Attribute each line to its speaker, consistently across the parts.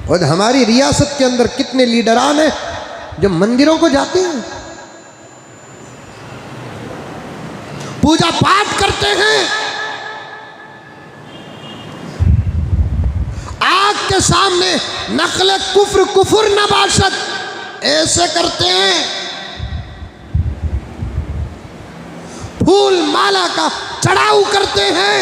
Speaker 1: और हमारी रियासत के अंदर कितने लीडरान हैं जो मंदिरों को जाते हैं, पूजा पाठ करते हैं, आग के सामने नकले कुफ्र कुफुर नबाशत ऐसे करते हैं, फूल माला का चढ़ाऊ करते हैं।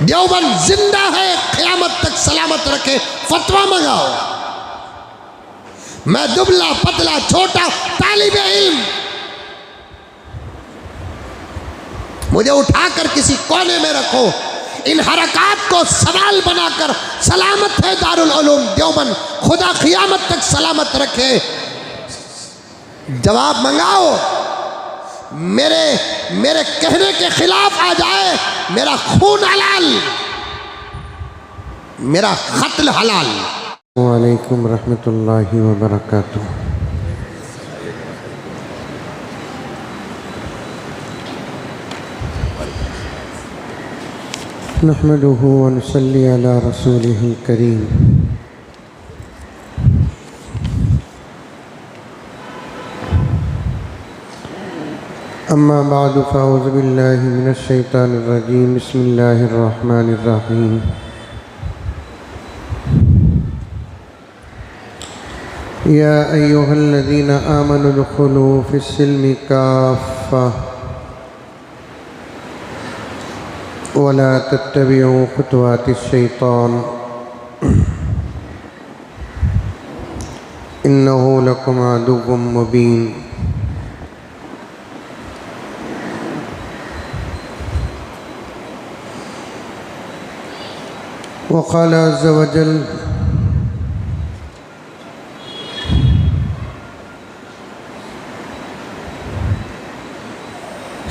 Speaker 1: देवबंद जिंदा है, क़यामत तक सलामत रखे, फतवा मंगाओ। मैं दुबला पतला छोटा तालिब इल्म, मुझे उठाकर किसी कोने में रखो, इन हरकात को सवाल बनाकर सलामत है दारुल उलूम देवबंद, खुदा क़यामत तक सलामत रखे। जवाब मंगाओ, मेरे कहने के खिलाफ आ जाए, मेरा खून हलाल, मेरा कत्ल हलाल।
Speaker 2: वालेकुम रहमतुल्लाहि व बरकातुहू। नहमदुहु व नुसल्ली अला रसूलिहिल करीम। अम्मा बादु फ़अऊज़ु बिल्लाहि मिनश शैतानिर रजीम। बिस्मिल्लाहिर रहमानिर रहीम। या अय्युहल्लज़ीना आमनु उदख़ुलू फ़िस्सिल्मि काफ़्फ़ा वला तत्तबिउ ख़ुतवातिश शैतान इन्नहु लकुम अदुव्वुम मुबीन। वक़ाल अज़्ज़ व जल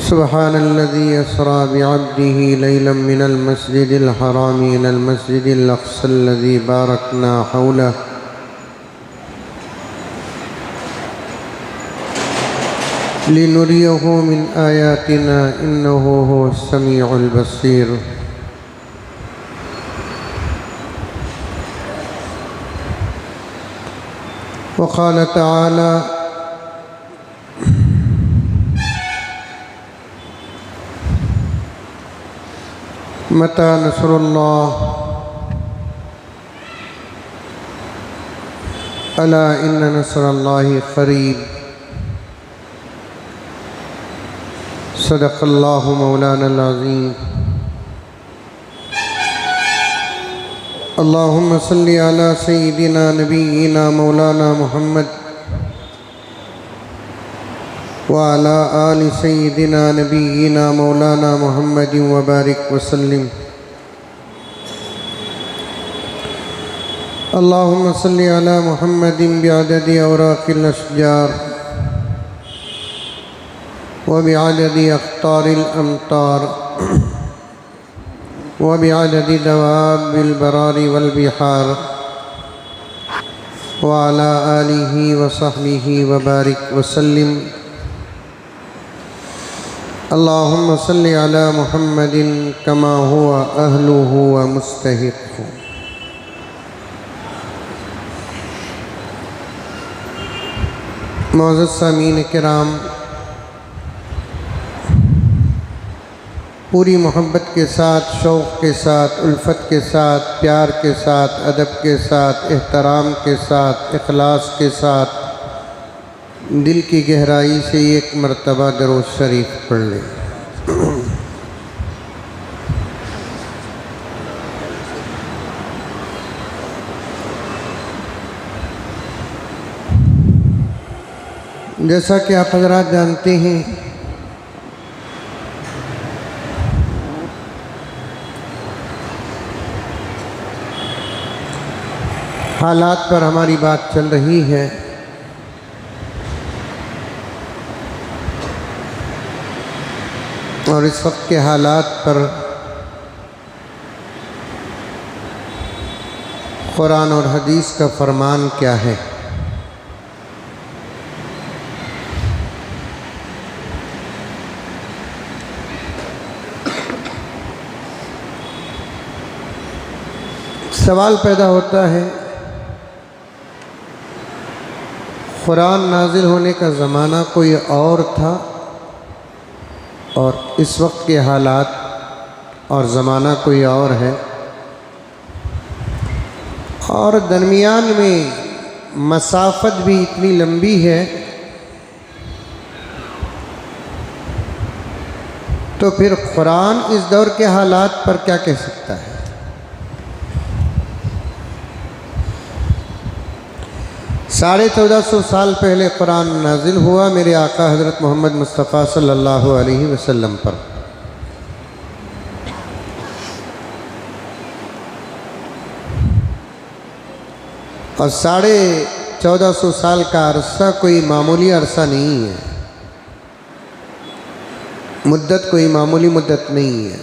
Speaker 2: सुब्हानल्लज़ी अस्रा बिअब्दिही लैलन मिनल मस्जिदिल हराम इलल मस्जिदिल अक़्सल्लज़ी बारकना हौलहु लिनुरियहु मिन आयातिना इन्नहु हुवस समीउल बसीर। वक़ाल तआला मता नसरुल्लाह अला इन्ना नसरल्लाहि क़रीब। सदक़ल्लाहु मौलानल अज़ीम। अल्लाहुम्मा सल्लि अला सय्यिदिना नबिय्यिना मौलाना मुहम्मद व अला आलि सय्यिदिना नबिय्यिना मौलाना मुहम्मदिन व बारिक वसल्लिम। अल्लाहुम्मा सल्लि अला मुहम्मदिन बिअददि औराक़िल अशजार व बिअददि अख़्तारिल अमतार व बिअददि दवाबिल बरारि वल बिहार व अला आलिहि व सहबिहि व बारिक वसल्लिम। अल्लाहुम्मा सल्लि अला मुहम्मदिन कमा हुवा अहलुहु व मुस्तहिक़्क़ुहु। मुअज़्ज़ज़ सामीन किराम, पूरी मोहब्बत के साथ, शौक़ के साथ, उल्फत के साथ, प्यार के साथ, अदब के साथ, एहतराम के साथ, इखलास के साथ, दिल की गहराई से एक मरतबा दरूद शरीफ पढ़ लें। जैसा कि आप हज़रात जानते हैं, हालात पर हमारी बात चल रही है। और इस वक्त के हालात पर कुरान और हदीस का फरमान क्या है। सवाल पैदा होता है, कुरान नाजिल होने का ज़माना कोई और था और इस वक्त के हालात और ज़माना कोई और है, और दरमियान में मसाफत भी इतनी लंबी है, तो फिर कुरान इस दौर के हालात पर क्या कह सकता है? 1450 साल पहले कुरान नाजिल हुआ मेरे आका हज़रत मोहम्मद मुस्तफ़ा सल्लल्लाहु अलैहि वसल्लम पर। और 1450 साल का अरसा कोई मामूली अरसा नहीं है, मुद्दत कोई मामूली मुद्दत नहीं है।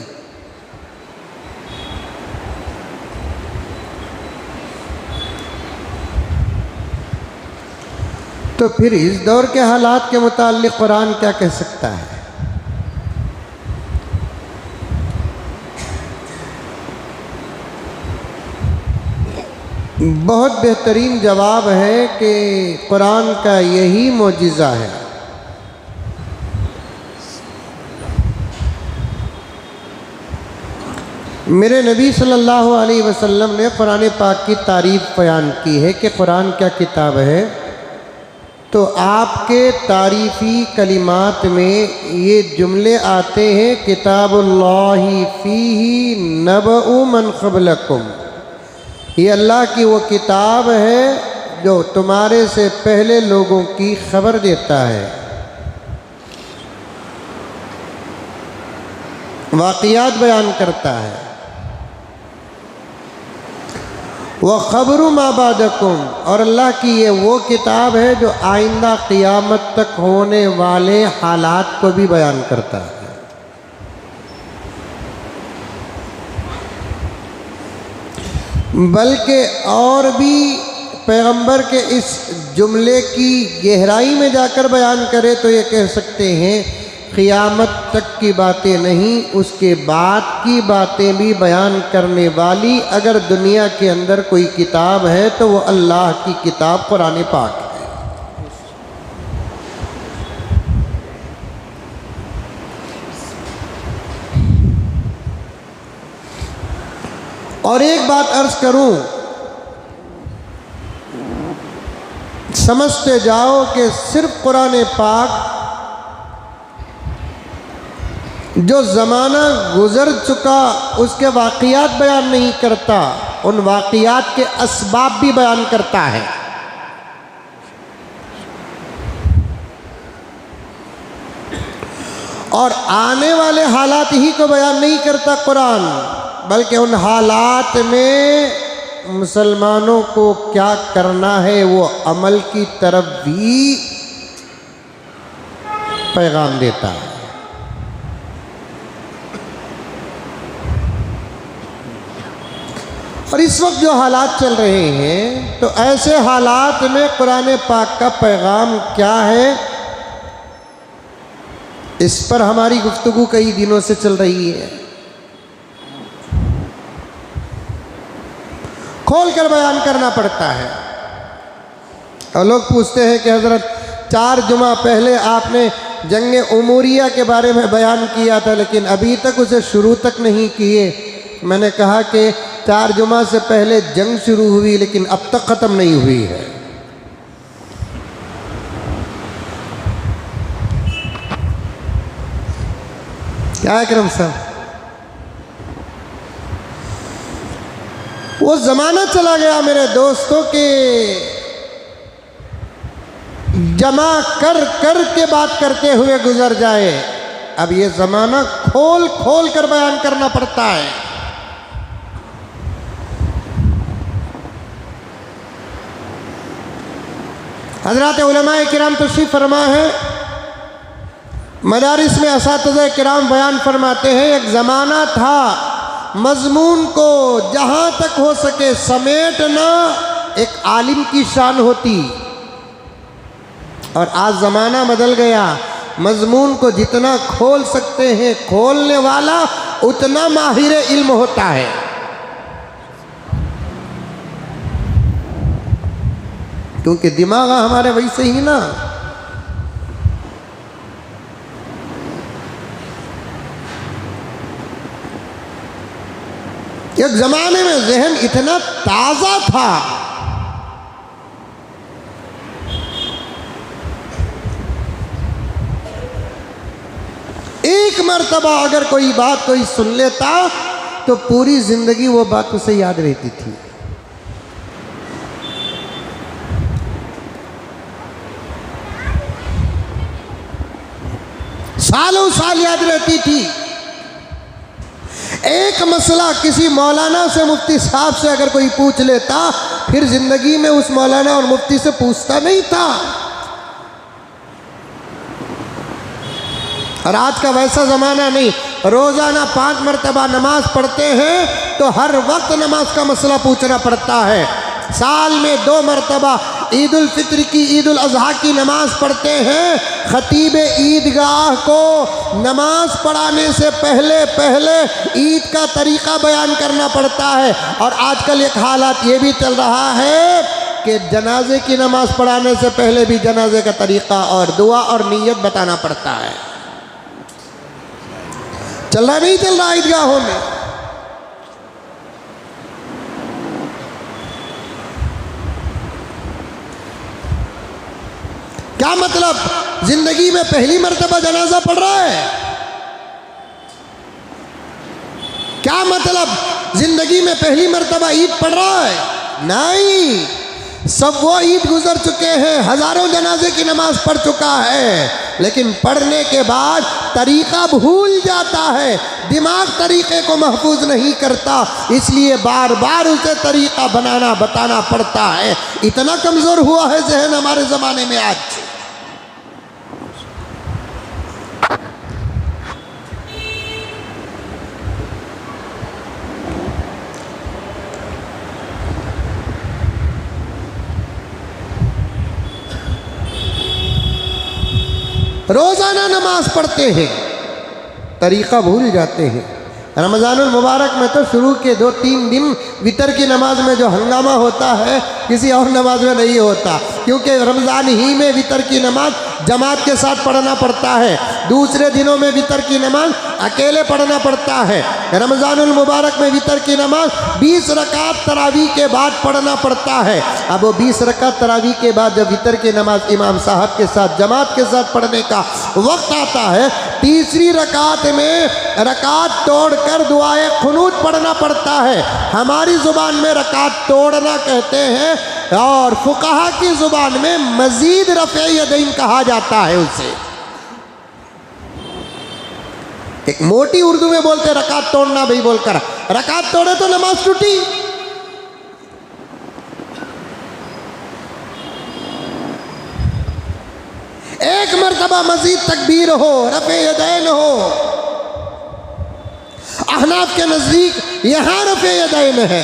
Speaker 2: तो फिर इस दौर के हालात के मुताल्लिक़ कुरान क्या कह सकता है? बहुत बेहतरीन जवाब है कि कुरान का यही मोजिज़ा है। मेरे नबी सल्लल्लाहु अलैहि वसल्लम ने कुरान पाक की तारीफ़ बयान की है कि कुरान क्या किताब है, तो आपके तारीफ़ी कलिमात में ये जुमले आते हैं, किताबुल्लाहि फ़ीही नबअु मन क़ब्लकुम, ये अल्लाह की वो किताब है जो तुम्हारे से पहले लोगों की खबर देता है, वाक़ियात बयान करता है। वह ख़बरु मा बादकुम, और अल्लाह की ये वो किताब है जो आइंदा क़ियामत तक होने वाले हालात को भी बयान करता है। बल्कि और भी पैगंबर के इस जुमले की गहराई में जाकर बयान करे तो ये कह सकते हैं, क़ियामत तक की बातें नहीं, उसके बाद की बातें भी बयान करने वाली अगर दुनिया के अंदर कोई किताब है तो वो अल्लाह की किताब कुरान पाक है। और एक बात अर्ज़ करूं, समझते जाओ कि सिर्फ कुरान पाक जो ज़माना गुज़र चुका उसके वाक़ियात बयान नहीं करता, उन वाक़ियात के असबाब भी बयान करता है। और आने वाले हालात ही को बयान नहीं करता कुरान, बल्कि उन हालात में मुसलमानों को क्या करना है वो अमल की तरफ भी पैगाम देता है। और इस वक्त जो हालात चल रहे हैं, तो ऐसे हालात में कुरान पाक का पैगाम क्या है, इस पर हमारी गुफ्तगू कई दिनों से चल रही है। खोल कर बयान करना पड़ता है। और लोग पूछते हैं कि हज़रत 4 जुमा पहले आपने जंग उमूरिया के बारे में बयान किया था, लेकिन अभी तक उसे शुरू तक नहीं किए। मैंने कहा कि 4 जुमा से पहले जंग शुरू हुई, लेकिन अब तक ख़त्म नहीं हुई है। क्या है करम साहब, वो ज़माना चला गया मेरे दोस्तों के जमा कर कर के बात करते हुए गुजर जाए। अब ये ज़माना खोल खोल कर बयान करना पड़ता है। हज़रात उलमाए किराम तशरीफ़ फरमा है, मदारिस में असातिज़ा किराम बयान फरमाते हैं, एक ज़माना था मज़मून को जहाँ तक हो सके समेटना एक आलिम की शान होती, और आज ज़माना बदल गया। मज़मून को जितना खोल सकते हैं खोलने वाला उतना माहिर इल्म होता है। क्योंकि दिमाग हमारे वैसे ही ना।
Speaker 1: एक जमाने में जहन इतना ताजा था, एक मर्तबा अगर कोई बात कोई सुन लेता तो पूरी जिंदगी वो बात उसे याद रहती थी। सालों साल याद रहती थी। एक मसला किसी मौलाना से मुफ्ती साहब से अगर कोई पूछ लेता, फिर जिंदगी में उस मौलाना और मुफ्ती से पूछता नहीं था। और आज का वैसा ज़माना नहीं, रोज़ाना 5 मरतबा नमाज पढ़ते हैं तो हर वक्त नमाज का मसला पूछना पड़ता है। साल में 2 मरतबा ईद उल फित्र की, ईद उल अज़हा की नमाज पढ़ते हैं। खतीब ईदगाह को नमाज पढ़ाने से पहले पहले ईद का तरीक़ा बयान करना पड़ता है। और आजकल एक हालात ये भी चल रहा है कि जनाजे की नमाज पढ़ाने से पहले भी जनाजे का तरीक़ा और दुआ और नीयत बताना पड़ता है। चल रहा नहीं चल रहा ईदगाहों में? क्या मतलब, जिंदगी में पहली मर्तबा जनाजा पढ़ रहा है? क्या मतलब, जिंदगी में पहली मर्तबा ईद पढ़ रहा है? नहीं, सब वो ईद गुजर चुके हैं, हजारों जनाजे की नमाज पढ़ चुका है, लेकिन पढ़ने के बाद तरीक़ा भूल जाता है, दिमाग तरीक़े को महफूज नहीं करता, इसलिए बार बार उसे तरीक़ा बनाना बताना पड़ता है। इतना कमज़ोर हुआ है ज़हन हमारे ज़माने में आज। रोज़ाना नमाज पढ़ते हैं, तरीक़ा भूल जाते हैं। रमज़ानुल मुबारक में तो शुरू के 2-3 दिन वितर की नमाज में जो हंगामा होता है किसी और नमाज में नहीं होता, क्योंकि रमज़ान ही में वितर की नमाज जमात के साथ पढ़ना पड़ता है, दूसरे दिनों में वितर की नमाज अकेले पढ़ना पड़ता है। रमज़ानुल मुबारक में वितर की नमाज 20 रकात तरावी के बाद पढ़ना पड़ता है। अब वो 20 रकात तरावी के बाद जब वितर की नमाज इमाम साहब के साथ जमात के साथ पढ़ने का वक्त आता है, तीसरी रकात में रकात तोड़कर दुआए खुनूत पढ़ना पड़ता है। हमारी ज़ुबान में रकात तोड़ना कहते हैं और फुक़हा की ज़ुबान में मज़ीद रफ़े यदैन कहा जाता है उसे। एक मोटी उर्दू में बोलते रकात तोड़ना भाई बोलकर, रकात तोड़े तो नमाज टूटी। एक मर्तबा मजीद तकबीर हो, रफ़े यदैन हो। अहनाफ के नज़दीक यहाँ रफ़े यदैन है,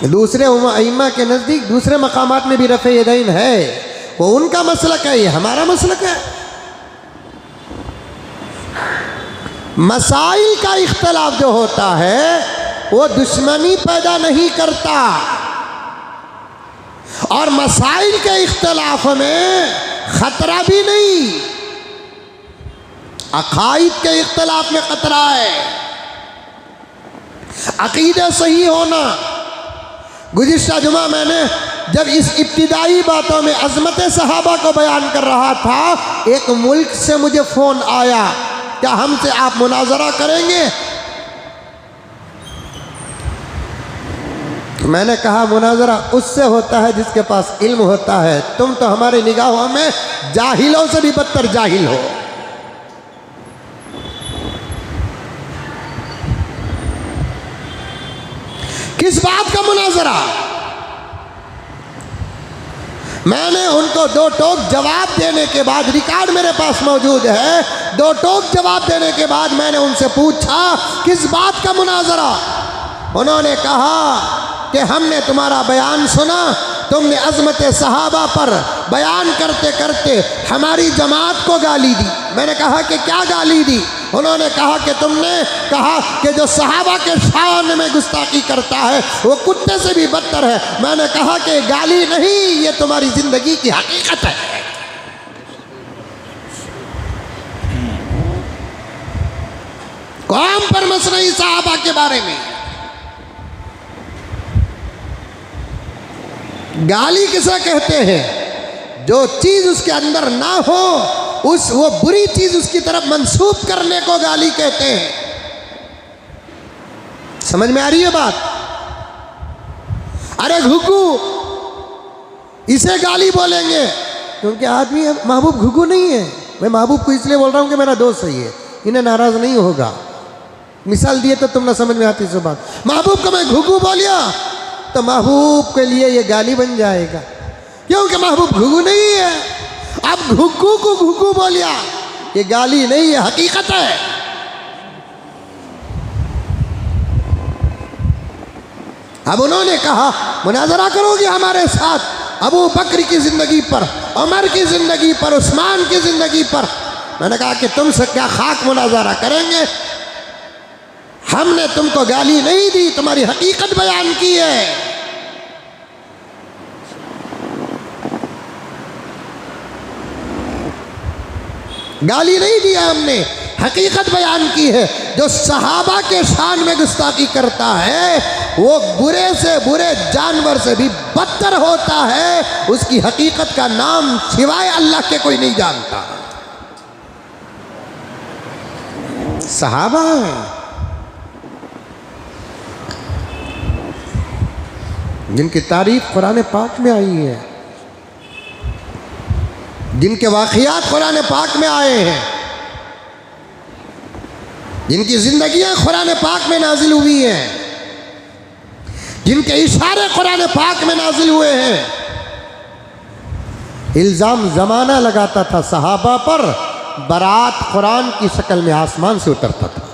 Speaker 1: दूसरे अइम्मा के नज़दीक दूसरे मकामात में भी रफ़े यदैन है। वो उनका मसलक है, ये हमारा मसलक है। मसाइल का इख्तलाफ जो होता है वो दुश्मनी पैदा नहीं करता, और मसाइल के इख्तलाफ में ख़तरा भी नहीं, अक़ाइद के इख्तलाफ में ख़तरा है। अक़ीदे सही होना। गुज़िश्ता जुमा मैंने जब इस इब्तिदाई बातों में अज़मत सहाबा को बयान कर रहा था, एक मुल्क से मुझे फ़ोन आया, क्या हमसे आप मुनाज़रा करेंगे? मैंने कहा मुनाज़रा उससे होता है जिसके पास इल्म होता है, तुम तो हमारी निगाहों में जाहिलों से भी बदतर जाहिल हो। किस बात का मुनाज़रा? मैंने उनको 2 टोक जवाब देने के बाद, रिकॉर्ड मेरे पास मौजूद है, 2 टोक जवाब देने के बाद मैंने उनसे पूछा किस बात का मुनाज़रा? उन्होंने कहा कि हमने तुम्हारा बयान सुना, तुमने अज़मत सहाबा पर बयान करते करते हमारी जमात को गाली दी। मैंने कहा कि क्या गाली दी? उन्होंने कहा कि तुमने कहा कि जो सहाबा के शान में गुस्ताखी करता है वो कुत्ते से भी बदतर है। मैंने कहा कि गाली नहीं, ये तुम्हारी जिंदगी की हकीकत है। कौम पर मसनई सहाबा के बारे में गाली किसे कहते हैं? जो चीज उसके अंदर ना हो वो बुरी चीज उसकी तरफ मंसूब करने को गाली कहते हैं। समझ में आ रही है बात? अरे घुघू, इसे गाली बोलेंगे क्योंकि आदमी महबूब घुघू नहीं है। मैं महबूब को इसलिए बोल रहा हूं कि मेरा दोस्त सही है, इन्हें नाराज नहीं होगा। मिसाल दिए तो तुम ना समझ में आती सब बात। महबूब को मैं घुघू बोलिया तो महबूब के लिए ये गाली बन जाएगा, क्योंकि महबूब घुघू नहीं है। अब घुघू को घुघू बोलिया, ये गाली नहीं, ये हकीकत है। अब उन्होंने कहा मुनाजरा करोगे हमारे साथ अबू बकर की जिंदगी पर, उमर की जिंदगी पर, उस्मान की जिंदगी पर। मैंने कहा कि तुमसे क्या खाक मुनाजरा करेंगे, हमने तुमको गाली नहीं दी, तुम्हारी हकीकत बयान की है। गाली नहीं दिया हमने, हकीकत बयान की है। जो सहाबा के शान में गुस्ताखी करता है वो बुरे से बुरे जानवर से भी बदतर होता है। उसकी हकीकत का नाम सिवाय अल्लाह के कोई नहीं जानता। सहाबा जिनकी तारीफ कुरान पाक में आई है, जिनके वाक़ियात कुरान पाक में आए हैं, जिनकी जिंदगियां कुरान पाक में नाजिल हुई हैं, जिनके इशारे कुरान पाक में नाजिल हुए हैं। इल्ज़ाम ज़माना लगाता था सहाबा पर, बारात कुरान की शक्ल में आसमान से उतरता था।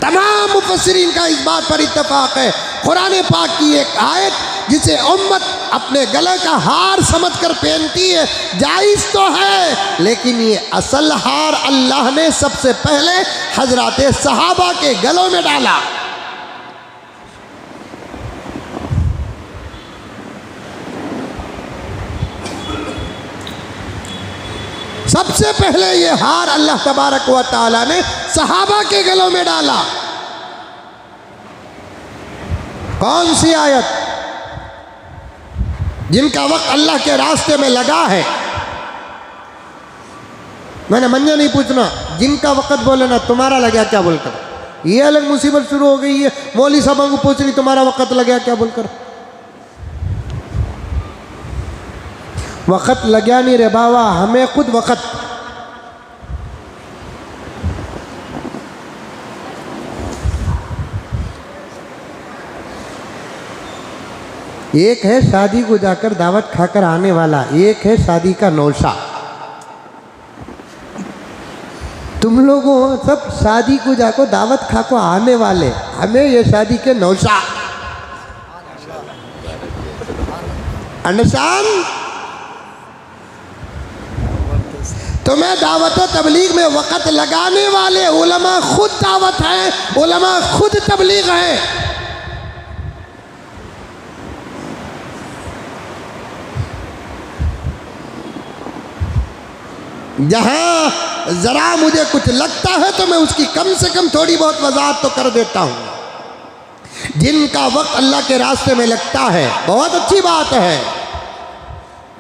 Speaker 1: तमाम मुफस्सिरीन का इस बात पर इत्तफाक है, कुरान पाक की एक आयत जिसे उम्मत अपने गले का हार समझकर पहनती है जायज़ तो है, लेकिन ये असल हार अल्लाह ने सबसे पहले हजरात सहाबा के गलों में डाला। सबसे पहले ये हार अल्लाह तबारक व तआला ने सहाबा के गलों में डाला। कौन सी आयत? जिनका वक्त अल्लाह के रास्ते में लगा है। मैंने मंजा नहीं पूछना, जिनका वक्त बोले ना तुम्हारा लगा क्या बोलकर। ये अलग मुसीबत शुरू हो गई है, मौली साहब को पूछ रही तुम्हारा वक्त लगा क्या बोलकर। वक्त लगा नहीं रे बाबा, हमें खुद वक्त। एक है शादी को जाकर दावत खाकर आने वाला, एक है शादी का नौशा। तुम लोगों सब शादी को जाकर दावत खाकर आने वाले, हमें ये शादी के नौशा। अंडरस्टैंड? तुम्हें दावत तबलीग में वक़्त लगाने वाले उलमा खुद दावत हैं, उलमा खुद तबलीग हैं। जहां जरा मुझे कुछ लगता है तो मैं उसकी कम से कम थोड़ी बहुत वजाहत तो कर देता हूं। जिनका वक्त अल्लाह के रास्ते में लगता है बहुत अच्छी बात है।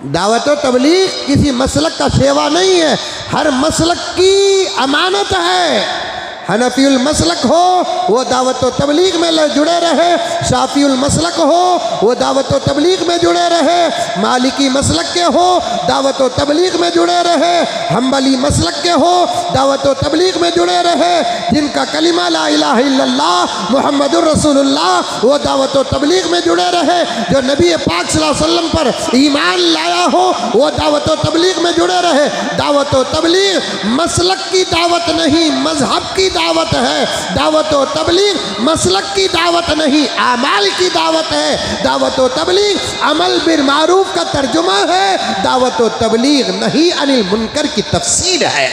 Speaker 1: दावत तबलीग किसी मसलक का सेवा नहीं है, हर मसलक की अमानत है। हनफीउल मसलक हो वो दावत तबलीग में जुड़े रहे, शाफीउल मसलक हो वो दावत तबलीग में जुड़े रहे, मालिकी मसलक के हो दावत तबलीग में जुड़े रहे, हम्बली मसलक के हो दावत तबलीग में जुड़े रहे। जिनका कलिमा ला इलाहा इल्लल्लाह मुहम्मदुर रसूलुल्लाह वो दावत तबलीग में जुड़े रहे। जो नबी पाक सल्लल्लाहु अलैहि वसल्लम पर ईमान लाया हो वो दावत तबलीग में जुड़े रहे। दावत तबलीग मसलक की दावत नहीं, मजहब की दावत है। दावत व तबलीग मसलक की दावत नहीं, आमाल की दावत है। दावत व तबलीग अमल बिल मारूफ का तर्जुमा है। दावत व तबलीग नहीं अनिल मुनकर की तफसीर है।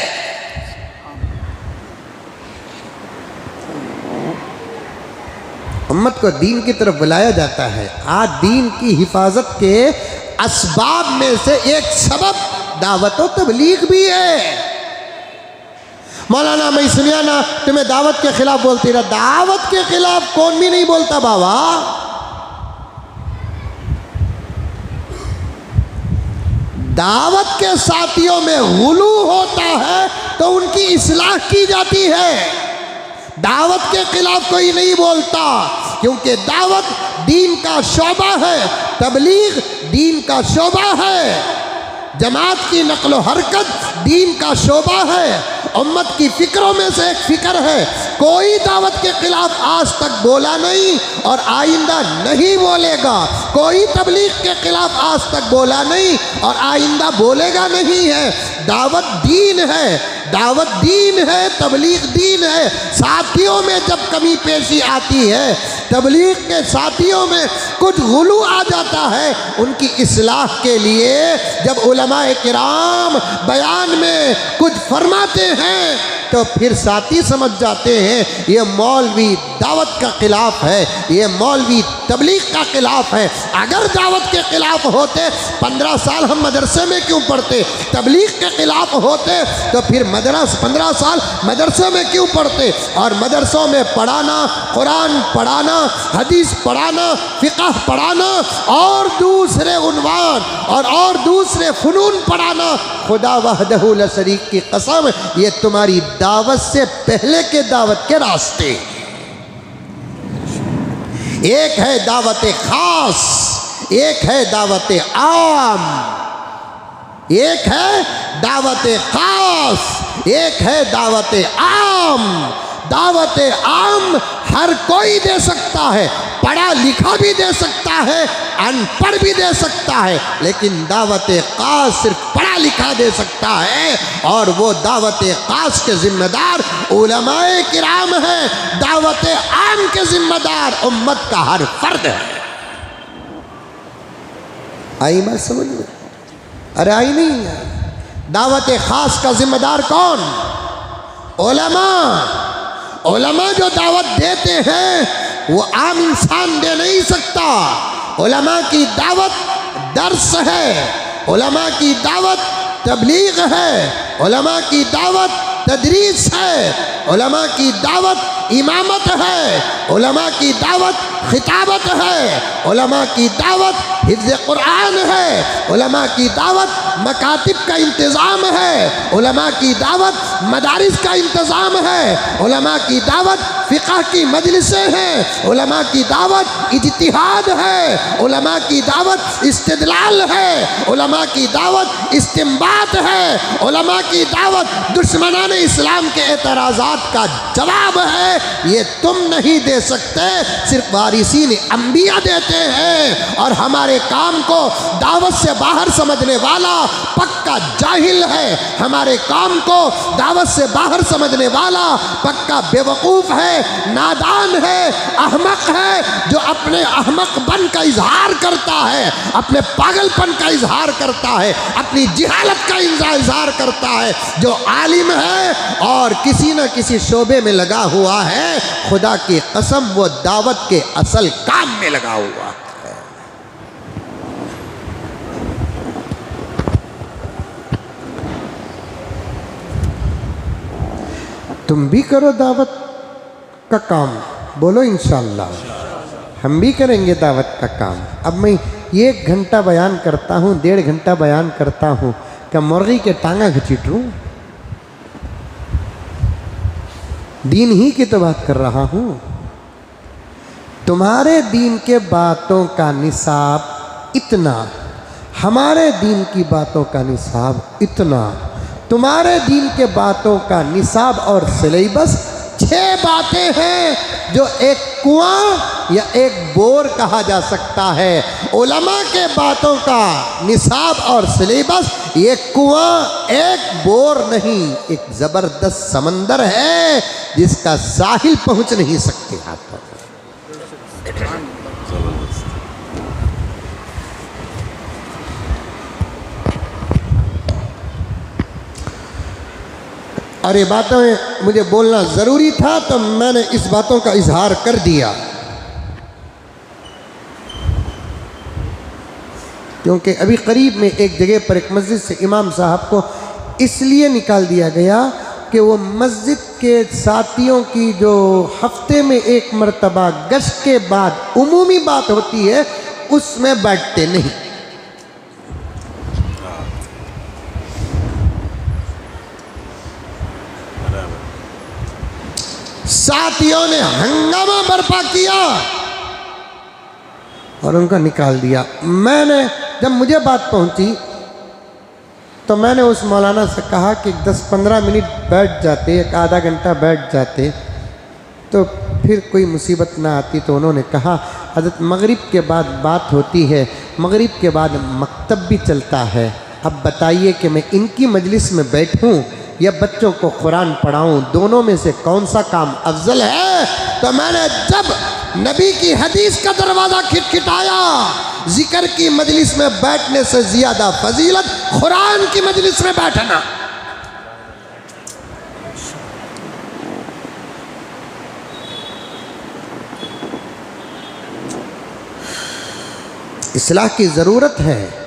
Speaker 1: उम्मत को दीन की तरफ बुलाया जाता है। आज दीन की हिफाजत के असबाब में से एक सबब दावत व तबलीग भी है। मौलाना मैं सुनिया ना तुम्हें दावत के खिलाफ बोलती रहा। दावत के खिलाफ कौन भी नहीं बोलता बाबा। दावत के साथियों में गुलू होता है तो उनकी इस्लाह की जाती है। दावत के खिलाफ कोई नहीं बोलता, क्योंकि दावत दीन का शोबा है, तबलीग दीन का शोबा है, जमात की नक्लो हरकत दीन का शोबा है, उम्मत की फिक्रों में से एक फिक्र है। कोई दावत के खिलाफ आज तक बोला नहीं और आइंदा नहीं बोलेगा। कोई तबलीग के खिलाफ आज तक बोला नहीं और आइंदा बोलेगा नहीं है। दावत दीन है, दावत दीन है, तबलीग दीन है। साथियों में जब कमी पेशी आती है, तबलीग के साथियों में कुछ गुलू आ जाता है, उनकी इस्लाह के लिए जब उलमाए किराम बयान में कुछ फरमाते हैं तो फिर साथी समझ जाते हैं ये मौलवी दावत का खिलाफ है, ये मौलवी तबलीग का खिलाफ है। अगर दावत के खिलाफ होते 15 साल हम मदरसे में क्यों पढ़ते? तबलीग के खिलाफ होते तो फिर 15 साल मदरसे में क्यों पढ़ते? और मदरसों में पढ़ाना, कुरान पढ़ाना, हदीस पढ़ाना, फ़िक़ह पढ़ाना और दूसरे उन्वान और दूसरे फ़नून पढ़ाना, खुदा वहदहू ला शरीक की कसम ये तुम्हारी दावत से पहले के दावत के रास्ते। एक है दावत खास, एक है दावत आम। एक है दावत खास, एक है दावत आम। दावत आम हर कोई दे सकता है, पढ़ा लिखा भी दे सकता है, अनपढ़ भी दे सकता है, लेकिन दावत खास सिर्फ पढ़ा लिखा दे सकता है। और वो दावत खास के जिम्मेदार उलमाए किराम है, दावत आम के जिम्मेदार उम्मत का हर फर्द है। आई बात समझ में? अरे आई नहीं है। दावत खास का जिम्मेदार कौन? उलमा। उलमा जो दावत देते हैं वो आम इंसान दे नहीं सकता। उलमा की दावत दर्स है, उलमा की दावत तबलीग है, उलमा की दावत तदरीस है, उलमा की दावत इमामत है, उलमा की दावत खिताबत है, उलमा की दावत हिफ्ज़ कुरान है, उलमा की दावत मकातिब का इंतज़ाम है, उलमा की दावत मदारिस का इंतज़ाम है, उलमा की दावत फ़िक़ह की मजलिसें हैं, उलमा की दावत इज्तिहाद है, उलमा की दावत इस्तिदलाल है, उलमा की दावत इस्तिंबात है, उलमा की दावत दुश्मनान इस्लाम के एतराज़ात का जवाब है। ये तुम नहीं दे सकते, सिर्फ वारिसीन अंबिया देते हैं। और हमारे काम को दावत से बाहर समझने वाला पक्का जाहिल है, हमारे काम को दावत से बाहर समझने वाला पक्का बेवकूफ़ है, नादान है, अहमक है, जो अपने अहमकपन का इजहार करता है, अपने पागलपन का इजहार करता है, अपनी जिहालत का इजहार करता है। जो आलिम है और किसी न किसी शोबे में लगा हुआ है, खुदा की कसम वो दावत के असल काम में लगा हुआ है। तुम भी करो दावत का काम, बोलो इंशाअल्लाह हम भी करेंगे दावत का काम। अब मैं 1 घंटा बयान करता हूँ, 1.5 घंटा बयान करता हूँ, क्या मुर्गी के टांगा घसीट लूँ? दीन ही की तो बात कर रहा हूँ। तुम्हारे दीन के बातों का निसाब इतना, हमारे दीन की बातों का निसाब इतना। तुम्हारे दीन के बातों का निसाब और सिलेबस 6 बातें हैं, जो एक कुआं या एक बोर कहा जा सकता है। उलमा के बातों का निसाब और सिलेबस, ये कुआं एक बोर नहीं, एक ज़बरदस्त समंदर है जिसका साहिल पहुंच नहीं सकते हाथ पर। और ये बातें मुझे बोलना ज़रूरी था, तो मैंने इस बातों का इजहार कर दिया, क्योंकि अभी करीब में एक जगह पर एक मस्जिद से इमाम साहब को इसलिए निकाल दिया गया कि वो मस्जिद के साथियों की जो हफ्ते में एक मरतबा गश्त के बाद उमूमी बात होती है उसमें बैठते नहीं। साथियों ने हंगामा बर्पा किया और उनको निकाल दिया। मैंने जब मुझे बात पहुंची तो मैंने उस मौलाना से कहा कि 10-15 मिनट बैठ जाते, एक आधा घंटा बैठ जाते तो फिर कोई मुसीबत ना आती। तो उन्होंने कहा हज़रत मगरिब के बाद बात होती है, मगरिब के बाद मकतब भी चलता है, अब बताइए कि मैं इनकी मजलिस में बैठूं या बच्चों को कुरान पढ़ाऊं, दोनों में से कौन सा काम अफजल है? तो मैंने जब नबी की हदीस का दरवाज़ा खटखटाया, जिक्र की मजलिस में बैठने से ज़्यादा फजीलत कुरान की मजलिस में बैठना। इस्लाह की ज़रूरत है,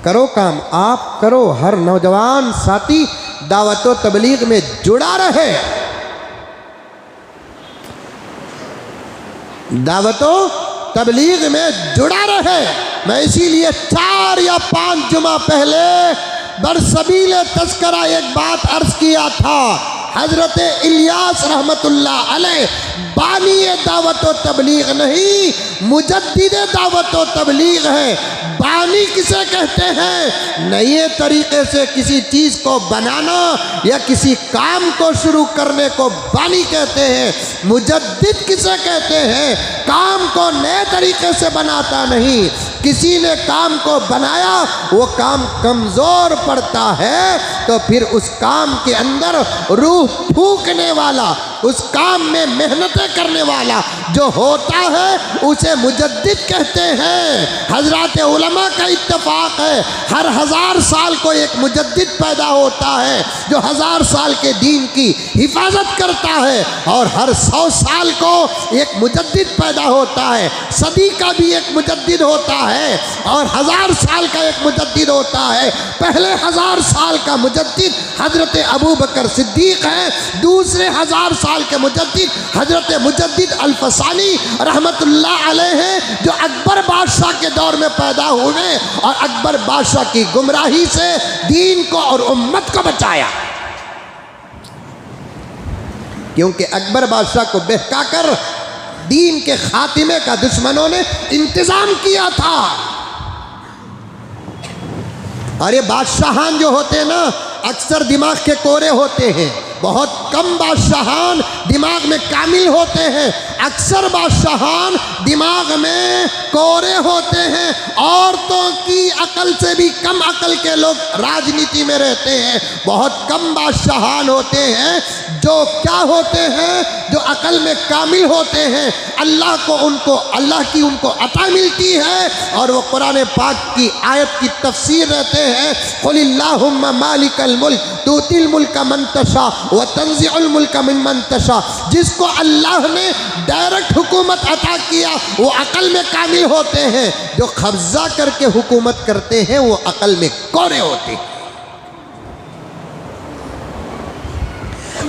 Speaker 1: करो काम, आप करो, हर नौजवान साथी दावत व तबलीग में जुड़ा रहे, दावत व तबलीग में जुड़ा रहे। मैं इसीलिए 4 या 5 जुमा पहले बरसबील तस्करा एक बात अर्ज किया था। हजरत इलियास रहमतुल्लाह अलैह बानी दावत व तबलीग नहीं, मुजद्दिद दावत व तबलीग है। बानी किसे कहते हैं? नए तरीके से किसी चीज़ को बनाना या किसी काम को शुरू करने को बानी कहते हैं। मुजद्दिद किसे कहते हैं? काम को नए तरीके से बनाता नहीं, किसी ने काम को बनाया, वो काम कमज़ोर पड़ता है तो फिर उस काम के अंदर रूह फूंकने वाला, उस काम में मेहनतें करने वाला जो होता है उसे मुजद्दिद कहते हैं। हजरात उलमा का इत्तफाक है, हर 1000 साल को एक मुजद्दिद पैदा होता है जो 1000 साल के दीन की हिफाजत करता है, और हर 100 साल को एक मुजद्दिद पैदा होता है। सदी का भी एक मुजद्दिद होता है और 1000 साल का एक मुजद्दिद होता है। पहले 1000 साल का मुजद्दिद हजरत अबू बकर सिद्दीक है, दूसरे 1000 साल के मुजद्दिद हजरत मुजद्दिद अल-फसानी रहमतुल्लाह अलैह हैं, जो अकबर बादशाह के दौर में पैदा हुए और अकबर बादशाह की गुमराही से दीन को और उम्मत को बचाया, क्योंकि अकबर बादशाह को बहकाकर दीन के खातिमे का दुश्मनों ने इंतजाम किया था। और ये बादशाहान जो होते हैं ना, अक्सर दिमाग के कोरे होते हैं, बहुत कम बादशाहान दिमाग में कामिल होते हैं, अक्सर बादशाहान दिमाग में कोरे होते हैं। औरतों की अकल से भी कम अकल के लोग राजनीति में रहते हैं। बहुत कम बादशाहान होते हैं जो क्या होते हैं, जो अकल में कामिल होते हैं। अल्लाह को उनको अल्लाह की उनको अता मिलती है और वो कुरान पाक की आयत की तफसीर रहते हैं। कुलिल्लाहुम्मा मालिकल मुल्क तुतिल मुल्क मन तशा व तंज़िउल मुल्क मिम्मन तशा। जिसको अल्लाह ने डायरेक्ट हुकूमत अता किया वो अकल में कामिल होते हैं, जो कब्जा करके हुकूमत करते हैं वो अकल में कोरे होते हैं।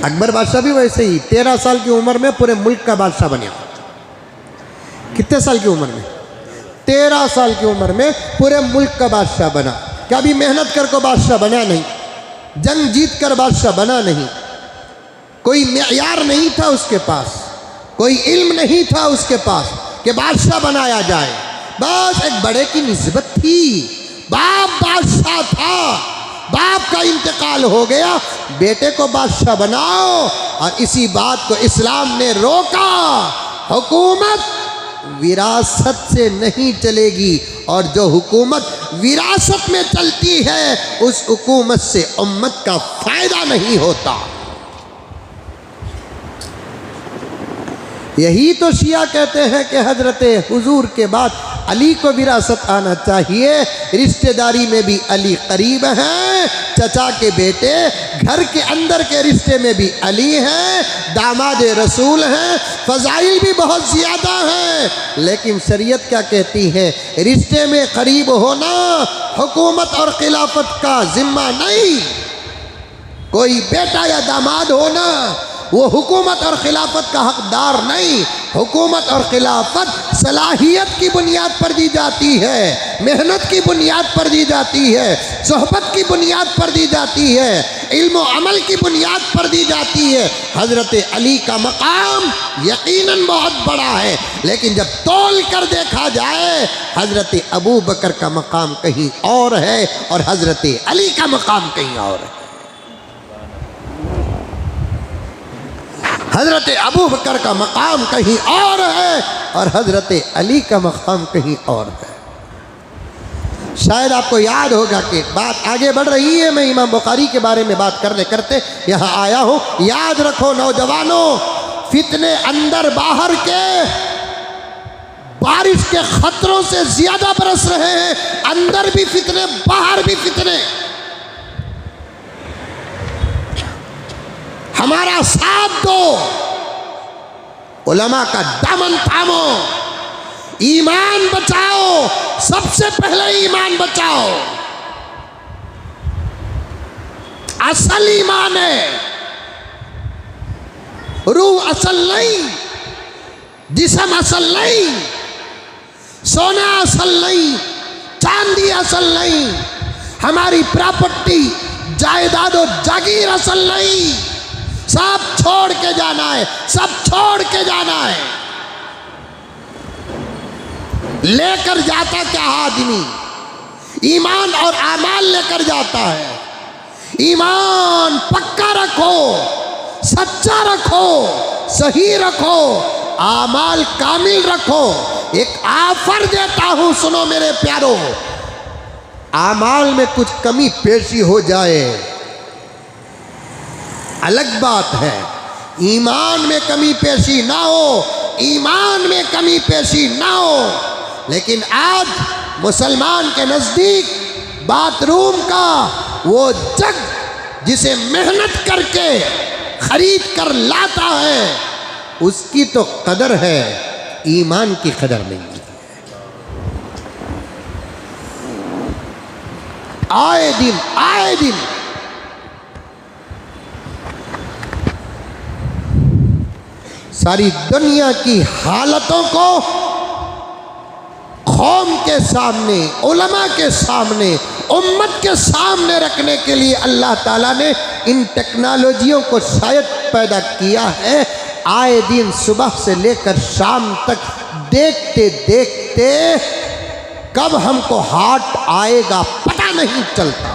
Speaker 1: अकबर बादशाह भी वैसे ही 13 साल की उम्र में पूरे मुल्क का बादशाह बना। कितने साल की उम्र में? 13 साल की उम्र में पूरे मुल्क का बादशाह बना। क्या भी मेहनत कर को बादशाह बना नहीं, जंग जीत कर बादशाह बना नहीं, कोई मेयार नहीं था उसके पास, कोई इल्म नहीं था उसके पास कि बादशाह बनाया जाए। बस एक बड़े की निस्बत थी, बाप बादशाह था, बाप का इंतकाल हो गया, बेटे को बादशाह बनाओ। और इसी बात को इस्लाम ने रोका। हुकूमत विरासत से नहीं चलेगी, और जो हुकूमत विरासत में चलती है उस हुकूमत से उम्मत का फायदा नहीं होता। यही तो शिया कहते हैं कि हजरत हुजूर के बाद अली को विरासत आना चाहिए। रिश्तेदारी में भी अली करीब हैं, चचा के बेटे, घर के अंदर के रिश्ते में भी अली हैं, दामाद रसूल हैं, फजाइल भी बहुत ज़्यादा हैं। लेकिन शरीयत क्या कहती है? रिश्ते में करीब होना हुकूमत और खिलाफत का जिम्मा नहीं। कोई बेटा या दामाद होना वो हुकूमत और खिलाफत का हकदार नहीं। हुकूमत और खिलाफत सलाहियत की बुनियाद पर दी जाती है, मेहनत की बुनियाद पर दी जाती है, सोहबत की बुनियाद पर दी जाती है, इल्म व अमल की बुनियाद पर दी जाती है। हज़रत अली का मकाम यकीनन बहुत बड़ा है, लेकिन जब तोल कर देखा जाए हज़रत अबू बकर का मकाम कहीं और है और हज़रत अली का मकाम कहीं और है। हज़रत अबू बकर का मकाम कहीं और है और हज़रत अली का मकाम कहीं और है। शायद आपको याद होगा कि बात आगे बढ़ रही है, मैं इमाम बुखारी के बारे में बात करने करते यहाँ आया हूँ। याद रखो नौजवानों, फितने अंदर बाहर के बारिश के खतरों से ज़्यादा बरस रहे हैं। अंदर भी फितने, बाहर भी फितने। हमारा साथ दो, उलमा का दामन थामो, ईमान बचाओ, सबसे पहले ईमान बचाओ। असल ईमान है, रूह असल नहीं, जिस्म असल नहीं, सोना असल नहीं, चांदी असल नहीं, हमारी प्रॉपर्टी जायदाद और जागीर असल नहीं। सब छोड़ के जाना है, सब छोड़ के जाना है। लेकर जाता क्या आदमी? ईमान और आमाल लेकर जाता है। ईमान पक्का रखो, सच्चा रखो, सही रखो, आमाल कामिल रखो। एक ऑफर देता हूं, सुनो मेरे प्यारो, आमाल में कुछ कमी पेशी हो जाए अलग बात है, ईमान में कमी पेशी ना हो, ईमान में कमी पेशी ना हो। लेकिन आज मुसलमान के नज़दीक बाथरूम का वो जग जिसे मेहनत करके खरीद कर लाता है उसकी तो कदर है, ईमान की कदर नहीं है। आए दिन सारी दुनिया की हालतों को कौम के सामने, उलमा के सामने, उम्मत के सामने रखने के लिए अल्लाह ताला ने इन टेक्नोलॉजियों को शायद पैदा किया है। आए दिन सुबह से लेकर शाम तक देखते देखते कब हमको हार्ट आएगा पता नहीं चलता।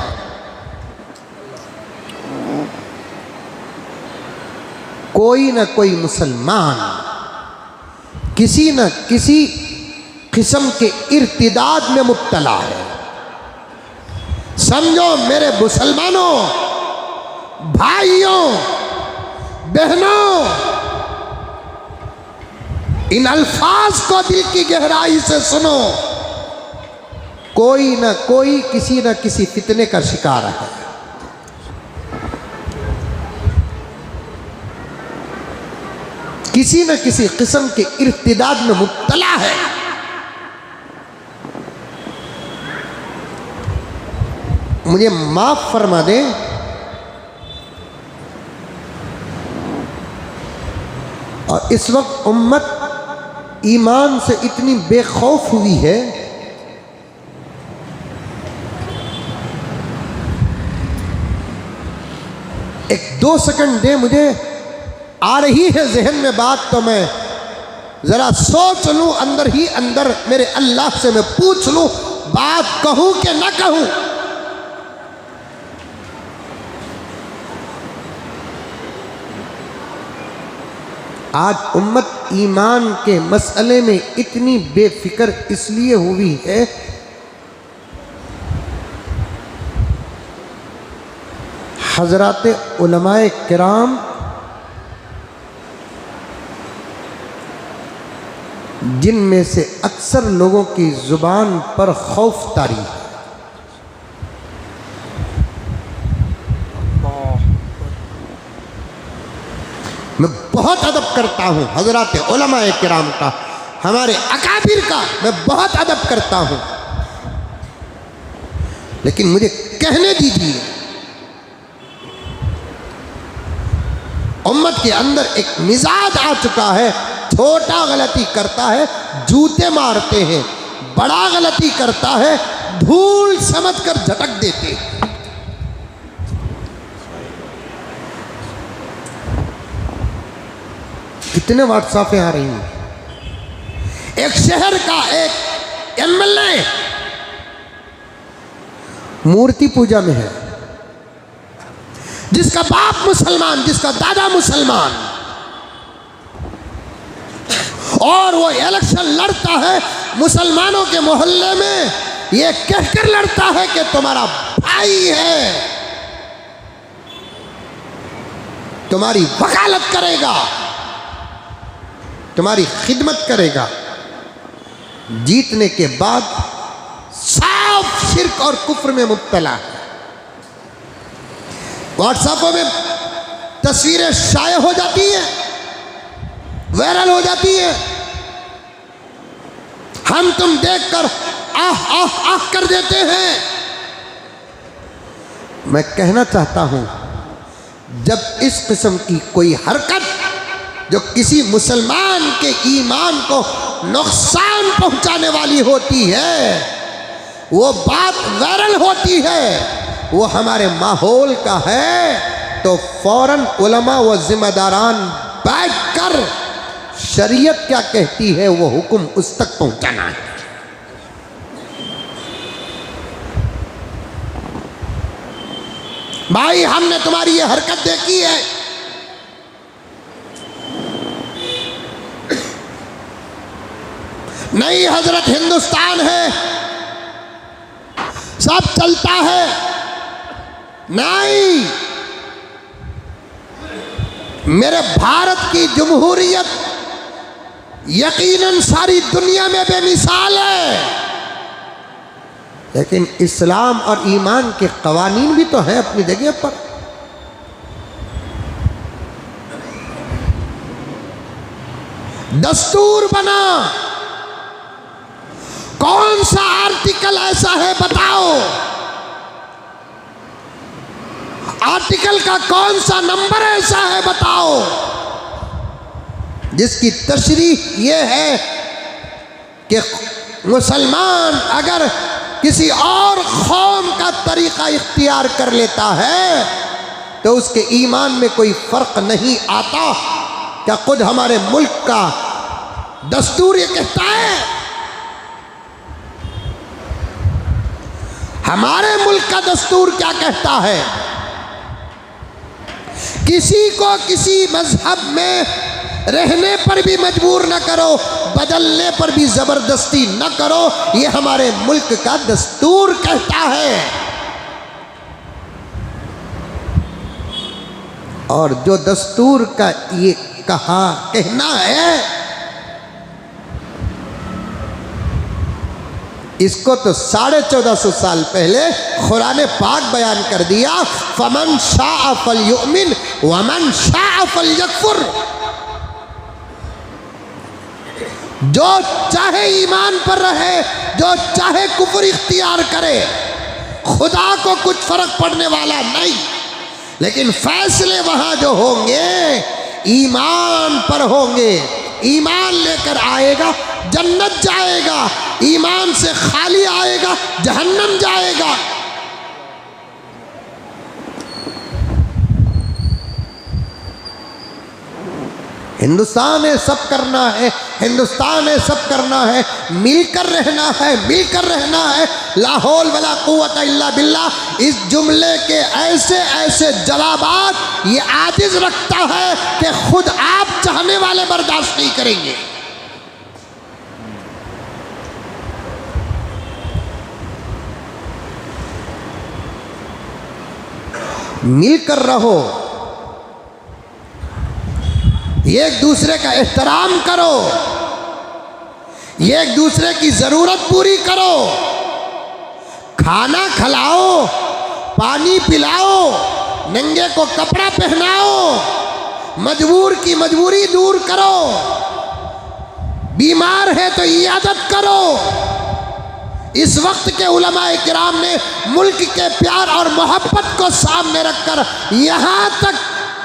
Speaker 1: कोई न कोई मुसलमान किसी न किसी किस्म के इर्तिदाद में मुब्तला है। समझो मेरे मुसलमानों, भाइयों, बहनों, इन अल्फाज को दिल की गहराई से सुनो। कोई न कोई किसी न किसी फितने का शिकार है। किसी न किसी किस्म के इर्तिदाद में मुब्तला है। मुझे माफ फरमा दें, और इस वक्त उम्मत ईमान से इतनी बेखौफ हुई है एक 2 सेकंड दे, मुझे आ रही है जहन में बात, तो मैं ज़रा सोच लूँ, अंदर ही अंदर मेरे अल्लाह से मैं पूछ लूँ बात कहूँ कि ना कहूँ। आज उम्मत ईमान के मसले में इतनी बेफिक्र इसलिए हुई है हजरात उलमाए किराम जिनमें से अक्सर लोगों की ज़ुबान पर खौफ तारी है। मैं बहुत अदब करता हूँ हजरात उलमाए किराम का, हमारे अकाबिर का मैं बहुत अदब करता हूँ, लेकिन मुझे कहने दीजिए उम्मत के अंदर एक मिजाज आ चुका है, छोटा गलती करता है जूते मारते हैं, बड़ा गलती करता है धूल समझकर झटक देते हैं। कितने व्हाट्सएप आ रही हैं। एक शहर का एक एमएलए मूर्ति पूजा में है, जिसका बाप मुसलमान, जिसका दादा मुसलमान, और वो इलेक्शन लड़ता है मुसलमानों के मोहल्ले में, ये कहकर लड़ता है कि तुम्हारा भाई है, तुम्हारी वकालत करेगा, तुम्हारी खिदमत करेगा। जीतने के बाद साफ शिर्क और कुफ्र में मुब्तला है। व्हाट्सएपों में तस्वीरें शाये हो जाती हैं, वायरल हो जाती है, हम तुम देखकर आह आह आह कर देते हैं। मैं कहना चाहता हूं, जब इस किस्म की कोई हरकत जो किसी मुसलमान के ईमान को नुकसान पहुंचाने वाली होती है, वो बात वायरल होती है, वो हमारे माहौल का है, तो फौरन उलमा व जिम्मेदारान बैठकर शरीयत क्या कहती है वो हुक्म उस तक पहुंचाना है। भाई हमने तुम्हारी ये हरकत देखी है, नहीं हजरत हिंदुस्तान है, सब चलता है, नहीं, मेरे भारत की जमहूरियत यकीनन सारी दुनिया में बेमिसाल है, लेकिन इस्लाम और ईमान के कवानीन भी तो हैं अपनी जगह पर। दस्तूर बना, कौन सा आर्टिकल ऐसा है बताओ, आर्टिकल का कौन सा नंबर ऐसा है बताओ, जिसकी तशरीह ये है कि मुसलमान अगर किसी और कौम का तरीका इख्तियार कर लेता है तो उसके ईमान में कोई फर्क नहीं आता। क्या खुद हमारे मुल्क का दस्तूर ये कहता है? हमारे मुल्क का दस्तूर क्या कहता है? किसी को किसी मजहब में रहने पर भी मजबूर न करो, बदलने पर भी जबरदस्ती न करो, ये हमारे मुल्क का दस्तूर कहता है। और जो दस्तूर का ये कहना है, इसको तो 1450 साल पहले कुरान पाक बयान कर दिया, फमन शाअ फलयुमिन वमन शाअ फलयकफुर। जो चाहे ईमान पर रहे, जो चाहे कुफ्र इख्तियार करे, खुदा को कुछ फर्क पड़ने वाला नहीं, लेकिन फैसले वहां जो होंगे ईमान पर होंगे। ईमान लेकर आएगा जन्नत जाएगा, ईमान से खाली आएगा जहन्नम जाएगा। हिंदुस्तान है, सब करना है, हिंदुस्तान है, सब करना है, मिलकर रहना है, मिलकर रहना है, ला हौल वला कुव्वता इल्ला बिल्लाह। इस जुमले के ऐसे ऐसे जवाबात ये आजिज रखता है कि खुद आप चाहने वाले बर्दाश्त नहीं करेंगे। मिलकर रहो, एक दूसरे का एहतराम करो, एक दूसरे की जरूरत पूरी करो, खाना खिलाओ, पानी पिलाओ, नंगे को कपड़ा पहनाओ, मजबूर की मजबूरी दूर करो, बीमार है तो इयादत करो। इस वक्त के उलमाए किराम ने मुल्क के प्यार और मोहब्बत को सामने रखकर यहाँ तक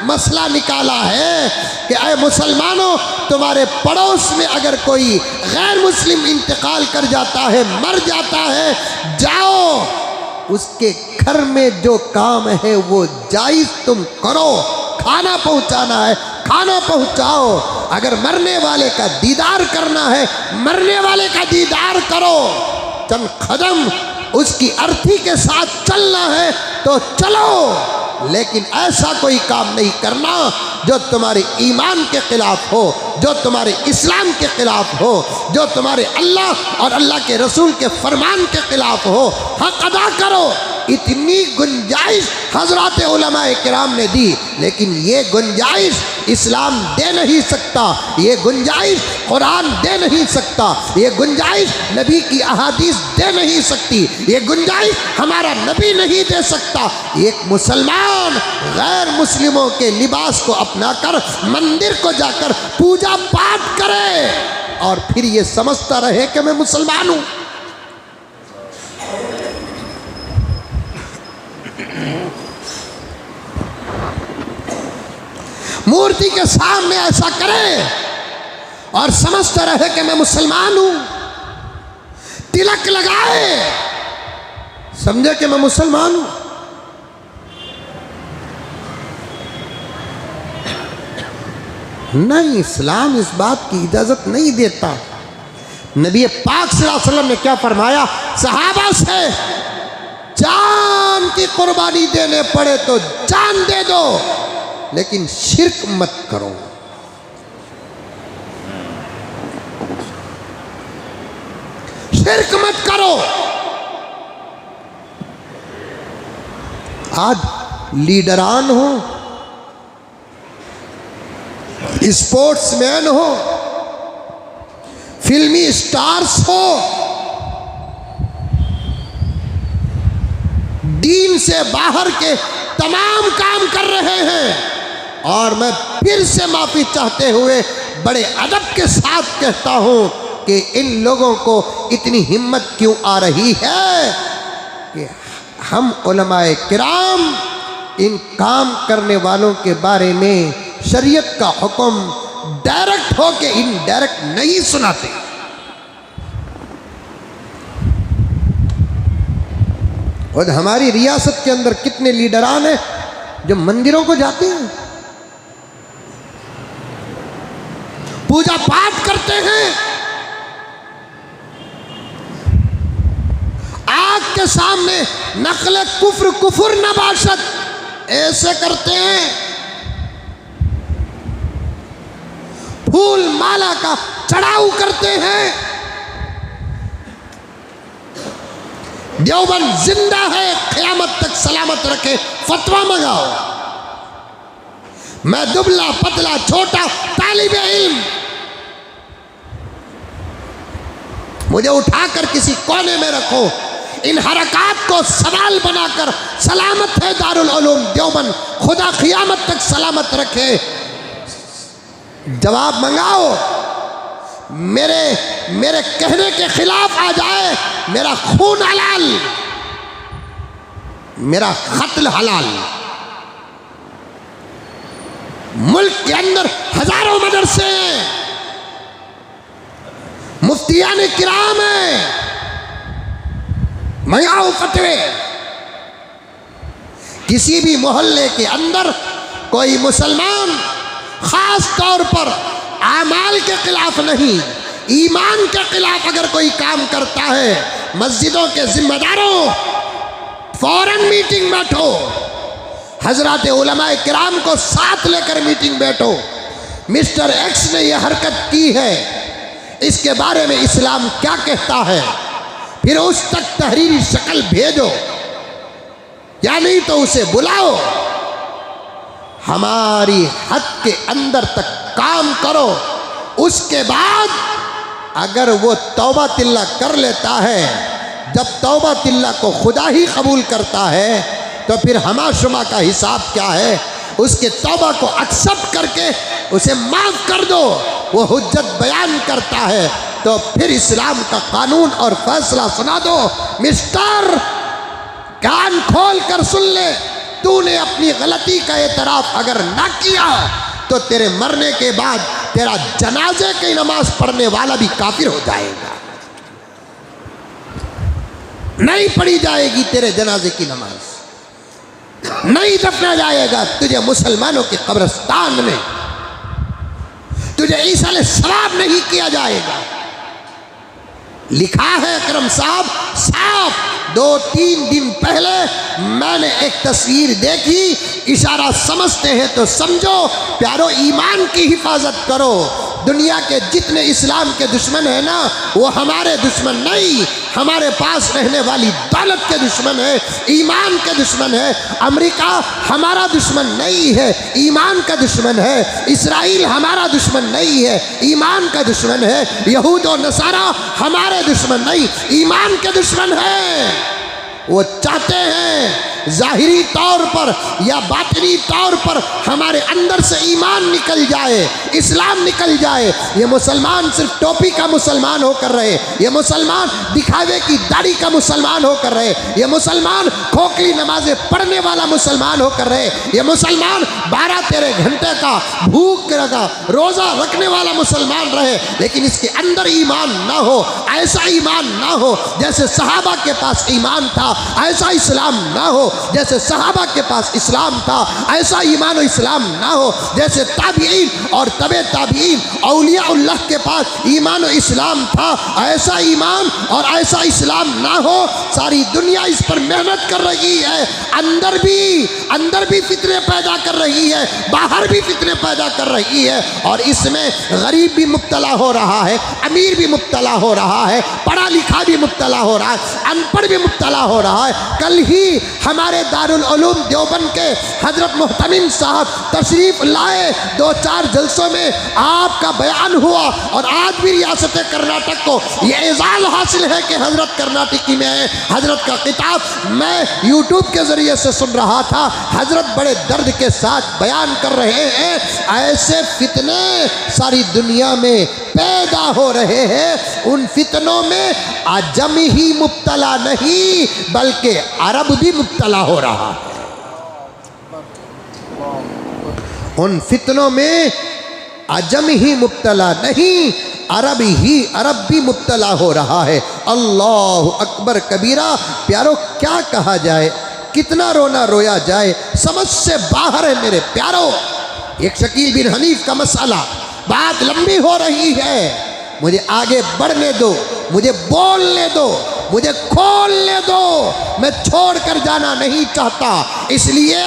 Speaker 1: मसला निकाला है कि ऐ मुसलमानों, तुम्हारे पड़ोस में अगर कोई गैर मुस्लिम इंतकाल कर जाता है, मर जाता है, जाओ उसके घर में जो काम है वो जायज़ तुम करो। खाना पहुंचाना है, खाना पहुंचाओ। अगर मरने वाले का दीदार करना है, मरने वाले का दीदार करो। चंद कदम उसकी अर्थी के साथ चलना है तो चलो, लेकिन ऐसा कोई काम नहीं करना जो तुम्हारे ईमान के खिलाफ हो, जो तुम्हारे इस्लाम के खिलाफ हो, जो तुम्हारे अल्लाह और अल्लाह के रसूल के फरमान के खिलाफ हो। हक अदा करो। इतनी गुंजाइश हजरात उलमाए किराम ने दी, लेकिन ये गुंजाइश इस्लाम दे नहीं सकता, ये गुंजाइश कुरान दे नहीं सकता, ये गुंजाइश नबी की अहादीस दे नहीं सकती, ये गुंजाइश हमारा नबी नहीं दे सकता। एक मुसलमान गैर मुस्लिमों के लिबास को अपनाकर मंदिर को जाकर पूजा पाठ करे और फिर ये समझता रहे कि मैं मुसलमान हूँ। मूर्ति के सामने ऐसा करे और समझता रहे कि मैं मुसलमान हूं, तिलक लगाए, समझे कि मैं मुसलमान हूं। नहीं, इस्लाम इस बात की इजाजत नहीं देता। नबी पाक सल्लल्लाहु अलैहि वसल्लम ने क्या फरमाया? सहाबा से जान की कुर्बानी देने पड़े तो जान दे दो, लेकिन शिर्क मत करो। शिर्क मत करो। आज लीडरान हो, स्पोर्ट्समैन हो, फिल्मी स्टार्स हो, दीन से बाहर के तमाम काम कर रहे हैं। और मैं फिर से माफ़ी चाहते हुए बड़े अदब के साथ कहता हूँ कि इन लोगों को इतनी हिम्मत क्यों आ रही है कि हम उलमाए किराम इन काम करने वालों के बारे में शरीयत का हुक्म डायरेक्ट हो के इनडायरेक्ट नहीं सुनाते। और हमारी रियासत के अंदर कितने लीडरान हैं जो मंदिरों को जाते हैं, पूजा पाठ करते हैं, आग के सामने नकल कुफ्र कुफुर नबाशत ऐसे करते हैं, फूल माला का चढ़ाऊ करते हैं। देवबंद जिंदा है, क़यामत तक सलामत रखे, फतवा मंगाओ। मैं दुबला पतला छोटा तालिबे इल्म, मुझे उठाकर किसी कोने में रखो, इन हरकात को सवाल बनाकर सलामत है दारुल उलूम देवबंद, खुदा क़यामत तक सलामत रखे। जवाब मंगाओ। मेरे कहने के खिलाफ आ जाए, मेरा खून हलाल, मेरा कत्ल हलाल। मुल्क के अंदर हजारों मदरसे हैं, मुफ्तियान किराम हैं, मंगाओ फतवे। किसी भी मोहल्ले के अंदर कोई मुसलमान खास तौर पर आमाल के खिलाफ नहीं, ईमान के खिलाफ अगर कोई काम करता है, मस्जिदों के जिम्मेदारों फौरन मीटिंग बैठो, हजरत उलमाए किराम को साथ लेकर मीटिंग बैठो। मिस्टर एक्स ने यह हरकत की है, इसके बारे में इस्लाम क्या कहता है, फिर उस तक तहरीरी शक्ल भेजो, या नहीं तो उसे बुलाओ, हमारी हद के अंदर तक काम करो। उसके बाद अगर वो तौबा तिल्ला कर लेता है, जब तौबा तिल्ला को खुदा ही कबूल करता है, तो फिर हमा शुमा का हिसाब क्या है, उसके तौबा को एक्सेप्ट करके उसे माफ़ कर दो। वो हुज्जत बयान करता है तो फिर इस्लाम का कानून और फैसला सुना दो। मिस्टर, कान खोल कर सुन ले, तूने अपनी गलती का एतराफ़ अगर ना किया तो तेरे मरने के बाद तेरा जनाजे की नमाज पढ़ने वाला भी काफिर हो जाएगा, नहीं पढ़ी जाएगी तेरे जनाजे की नमाज, नहीं दफना जाएगा तुझे मुसलमानों के कब्रिस्तान में, तुझे ईसाले सवाब नहीं किया जाएगा। लिखा है करम साहब साफ, 2-3 दिन पहले मैंने एक तस्वीर देखी, इशारा समझते हैं तो समझो। प्यारो, ईमान की हिफाजत करो। दुनिया के जितने इस्लाम के दुश्मन हैं ना, वो हमारे दुश्मन नहीं, हमारे पास रहने वाली दौलत के दुश्मन है, ईमान के दुश्मन है। अमेरिका हमारा दुश्मन नहीं है, ईमान का दुश्मन है। इसराइल हमारा दुश्मन नहीं है, ईमान का दुश्मन है। यहूद और नसारा हमारे दुश्मन नहीं, ईमान के दुश्मन है। वो चाहते हैं ज़ाहिरी तौर पर या बातिनी तौर पर हमारे अंदर से ईमान निकल जाए, इस्लाम निकल जाए। ये मुसलमान सिर्फ टोपी का मुसलमान होकर रहे, ये मुसलमान दिखावे की दाढ़ी का मुसलमान होकर रहे, ये मुसलमान खोखली नमाजें पढ़ने वाला मुसलमान होकर रहे, ये मुसलमान 12-13 घंटे का भूख का रोज़ा रखने वाला मुसलमान रहे, लेकिन इसके अंदर ईमान ना हो। ऐसा ईमान ना हो जैसे सहाबा के पास ईमान था, ऐसा इस्लाम ना हो जैसे सहाबा के पास इस्लाम था, ऐसा ईमान और इस्लाम ना हो जैसे ताबीईन और तबे ताबीईन औलियाउल्लाह के पास ईमान और इस्लाम था, ऐसा ईमान और ऐसा इस्लाम ना हो। सारी दुनिया इस पर मेहनत कर रही है, अंदर भी फितने पैदा कर रही है, बाहर भी फितने पैदा कर रही है, और इसमें गरीब भी मुब्तला हो रहा है, अमीर भी मुब्तला हो रहा है, पढ़ा लिखा भी मुब्तला हो रहा है, अनपढ़ भी मुब्तला हो रहा है। कल ही हमारे दारुल उलूम देवबंद के हजरत मुहतमिम साहब तशरीफ लाए, 2-4 जलसों में आपका बयान हुआ, और आज भी रियासत कर्नाटक को ये एजाज़ हासिल है कि हजरत कर्नाटकी में है। हजरत का किताब मैं यूट्यूब के ज़रिए से सुन रहा था, हजरत बड़े दर्द के साथ बयान कर रहे हैं। ऐसे फितने सारी दुनिया में पैदा हो रहे हैं, उन फितनों में आजम ही मुब्तला नहीं बल्कि अरब भी मुब्तला हो रहा है। उन फितनों में आजम ही मुब्तला नहीं, अरब भी मुब्तला हो रहा है। अल्लाह अकबर कबीरा। प्यारो, क्या कहा जाए, कितना रोना रोया जाए, समझ से बाहर है मेरे प्यारो। एक शकील बिन हनीफ का मसाला, बात लंबी हो रही है, मुझे आगे बढ़ने दो, मुझे बोलने दो, मुझे खोलने दो। मैं छोड़ कर जाना नहीं चाहता, इसलिए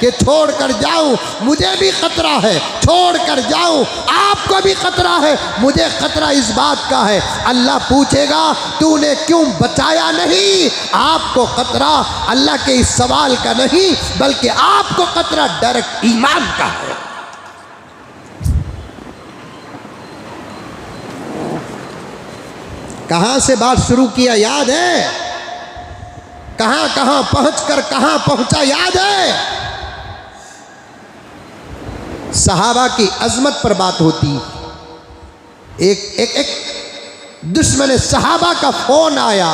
Speaker 1: कि छोड़ कर जाऊं मुझे भी खतरा है, छोड़ कर जाऊं आपको भी खतरा है। मुझे खतरा इस बात का है, अल्लाह पूछेगा तूने क्यों बचाया नहीं। आपको खतरा अल्लाह के इस सवाल का नहीं, बल्कि आपको खतरा डायरेक्ट ईमान का है। कहां से बात शुरू किया याद है, कहां कहां पहुंचकर कहां पहुंचा याद है। सहाबा की अजमत पर बात होती। एक दुश्मन सहाबा का फोन आया,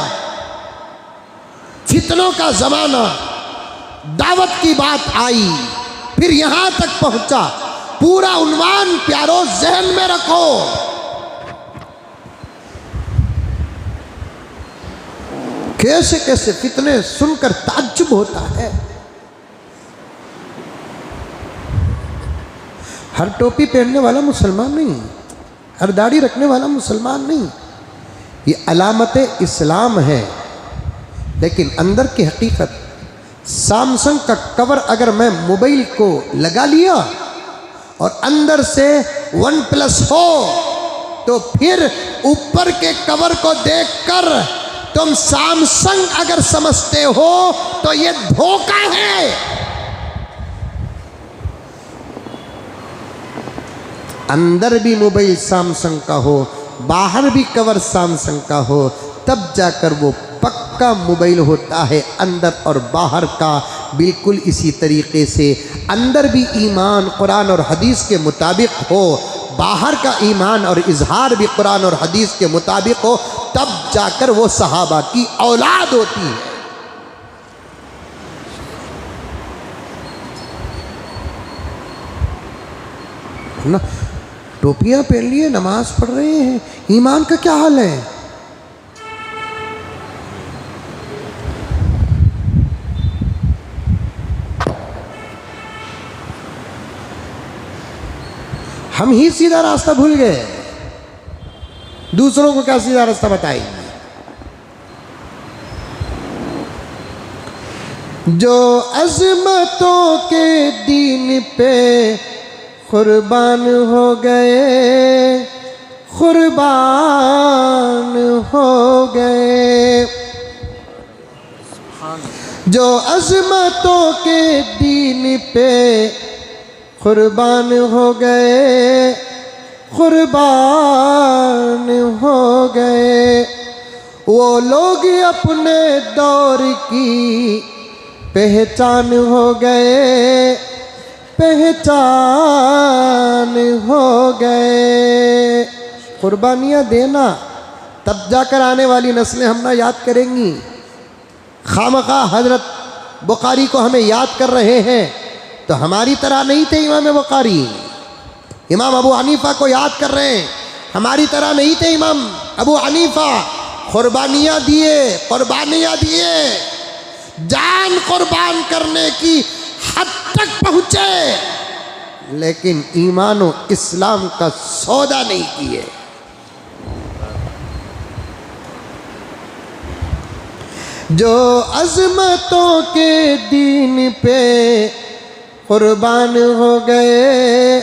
Speaker 1: फितनों का जमाना, दावत की बात आई, फिर यहां तक पहुंचा। पूरा उन्वान प्यारो जहन में रखो। कैसे कैसे फितने सुनकर ताज्जुब होता है। हर टोपी पहनने वाला मुसलमान नहीं, हर दाढ़ी रखने वाला मुसलमान नहीं। ये अलामत इस्लाम है, लेकिन अंदर की हकीकत, सैमसंग का कवर अगर मैं मोबाइल को लगा लिया और अंदर से OnePlus हो, तो फिर ऊपर के कवर को देखकर तुम सैमसंग अगर समझते हो तो ये धोखा है। अंदर भी मोबाइल सैमसंग का हो, बाहर भी कवर सैमसंग का हो, तब जाकर वो पक्का मोबाइल होता है। अंदर और बाहर का बिल्कुल इसी तरीके से अंदर भी ईमान कुरान और हदीस के मुताबिक हो, बाहर का ईमान और इजहार भी कुरान और हदीस के मुताबिक हो, तब जाकर वो सहाबा की औलाद होती है ना। टोपियां पहन लिए, नमाज पढ़ रहे हैं, ईमान का क्या हाल है? हम ही सीधा रास्ता भूल गए, दूसरों को क्या सीधा रास्ता बताएंगे? जो अज़मतों के दीन पे कुर्बान हो गए, कुर्बान हो गए, जो अज़मतों के दीन पे कुर्बान हो गए, कुर्बान हो गए, वो लोग अपने दौर की पहचान हो गए, पहचान हो गए। कुर्बानियाँ देना, तब जाकर आने वाली नस्लें हम ना याद करेंगी। खामखा हजरत बुखारी को हमें याद कर रहे हैं, तो हमारी तरह नहीं थे इमाम बुखारी। इमाम अबू हनीफा को याद कर रहे हैं, हमारी तरह नहीं थे इमाम अबू हनीफा। कुर्बानियाँ दिए, कुर्बानियाँ दिए, जान कुर्बान करने की हद तक पहुँचे, लेकिन ईमान और इस्लाम का सौदा नहीं किए। जो अज़मतों के दीन पे कुर्बान हो गए,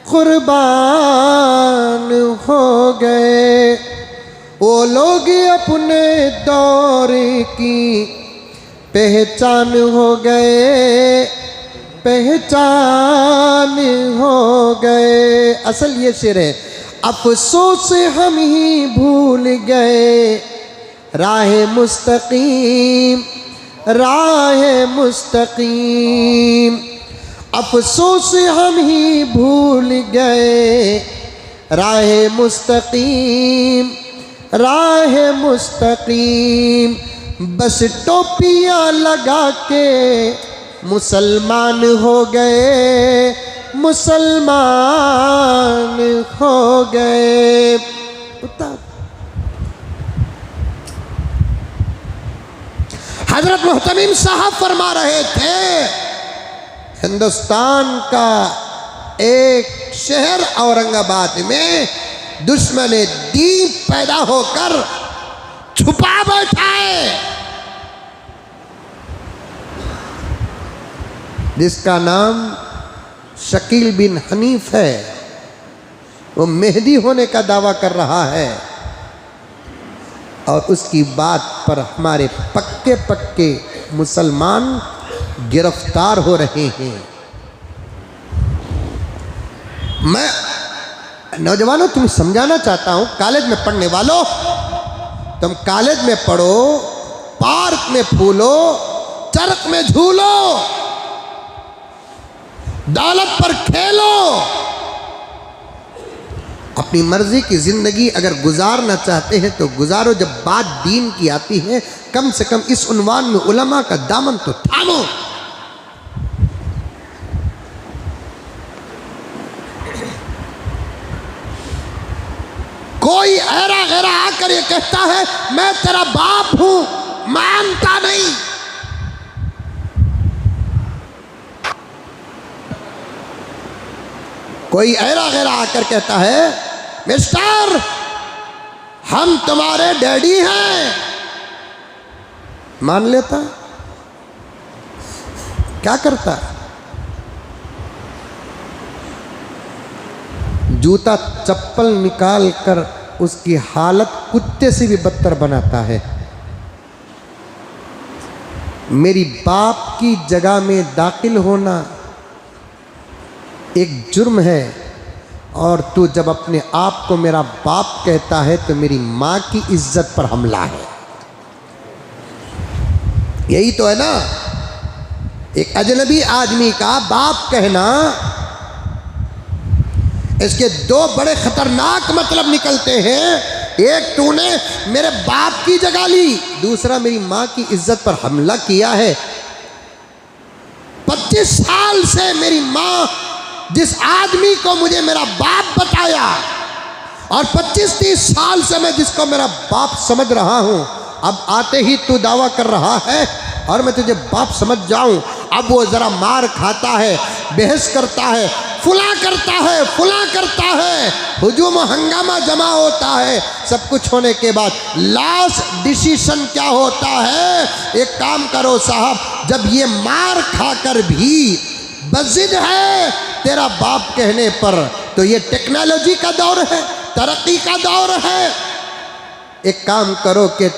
Speaker 1: कुर्बान हो गए, वो लोग अपने दौर की पहचान हो गए, पहचान हो गए। असल ये शेर है, अफसोस हम ही भूल गए राह मुस्तकीम, राह मुस्तकीम, अफसोस हम ही भूल गए राह मुस्तकीम, राह मुस्तकीम। बस टोपियाँ लगा के मुसलमान हो गए, मुसलमान हो गए। हजरत मुहतमिम साहब फरमा रहे थे, हिंदुस्तान का एक शहर औरंगाबाद में दुश्मन दीन पैदा होकर छुपा बैठा है, जिसका नाम शकील बिन हनीफ है। वो मेहदी होने का दावा कर रहा है और उसकी बात पर हमारे पक्के पक्के मुसलमान गिरफ्तार हो रहे हैं। मैं नौजवानों तुम्हें समझाना चाहता हूं, कॉलेज में पढ़ने वालों, तुम कॉलेज में पढ़ो, पार्क में फूलो, चरक में झूलो, दौलत पर खेलो, अपनी मर्जी की जिंदगी अगर गुजारना चाहते हैं तो गुजारो। जब बात दीन की आती है, कम से कम इस उन्वान में उलमा का दामन तो थामो। कोई ऐरा गैरा आकर ये कहता है मैं तेरा बाप हूं, मानता नहीं। कोई ऐरा गैरा आकर कहता है मिस्टर हम तुम्हारे डैडी हैं, मान लेता? क्या करता? जूता चप्पल निकाल कर उसकी हालत कुत्ते से भी बदतर बनाता है। मेरी बाप की जगह में दाखिल होना एक जुर्म है, और तू जब अपने आप को मेरा बाप कहता है तो मेरी माँ की इज्जत पर हमला है। यही तो है ना, एक अजनबी आदमी का बाप कहना, इसके दो बड़े खतरनाक मतलब निकलते हैं। एक, तूने मेरे बाप की जगह ली, दूसरा मेरी माँ की इज्जत पर हमला किया है। 25 साल से मेरी माँ जिस आदमी को मुझे मेरा बाप बताया, और 25-30 साल से मैं जिसको मेरा बाप समझ रहा हूं, अब आते ही तू दावा कर रहा है और मैं तुझे बाप समझ जाऊं। अब वो जरा मार खाता है, बहस करता है, फुला करता है, हुजूम हंगामा जमा होता है। सब कुछ होने के बाद लास्ट डिसीजन क्या होता है? एक काम करो साहब, जब ये मार खाकर भी बज़िद है तेरा बाप कहने पर, तो ये टेक्नोलॉजी का दौर है, तरक्की का दौर है। एक काम करो कि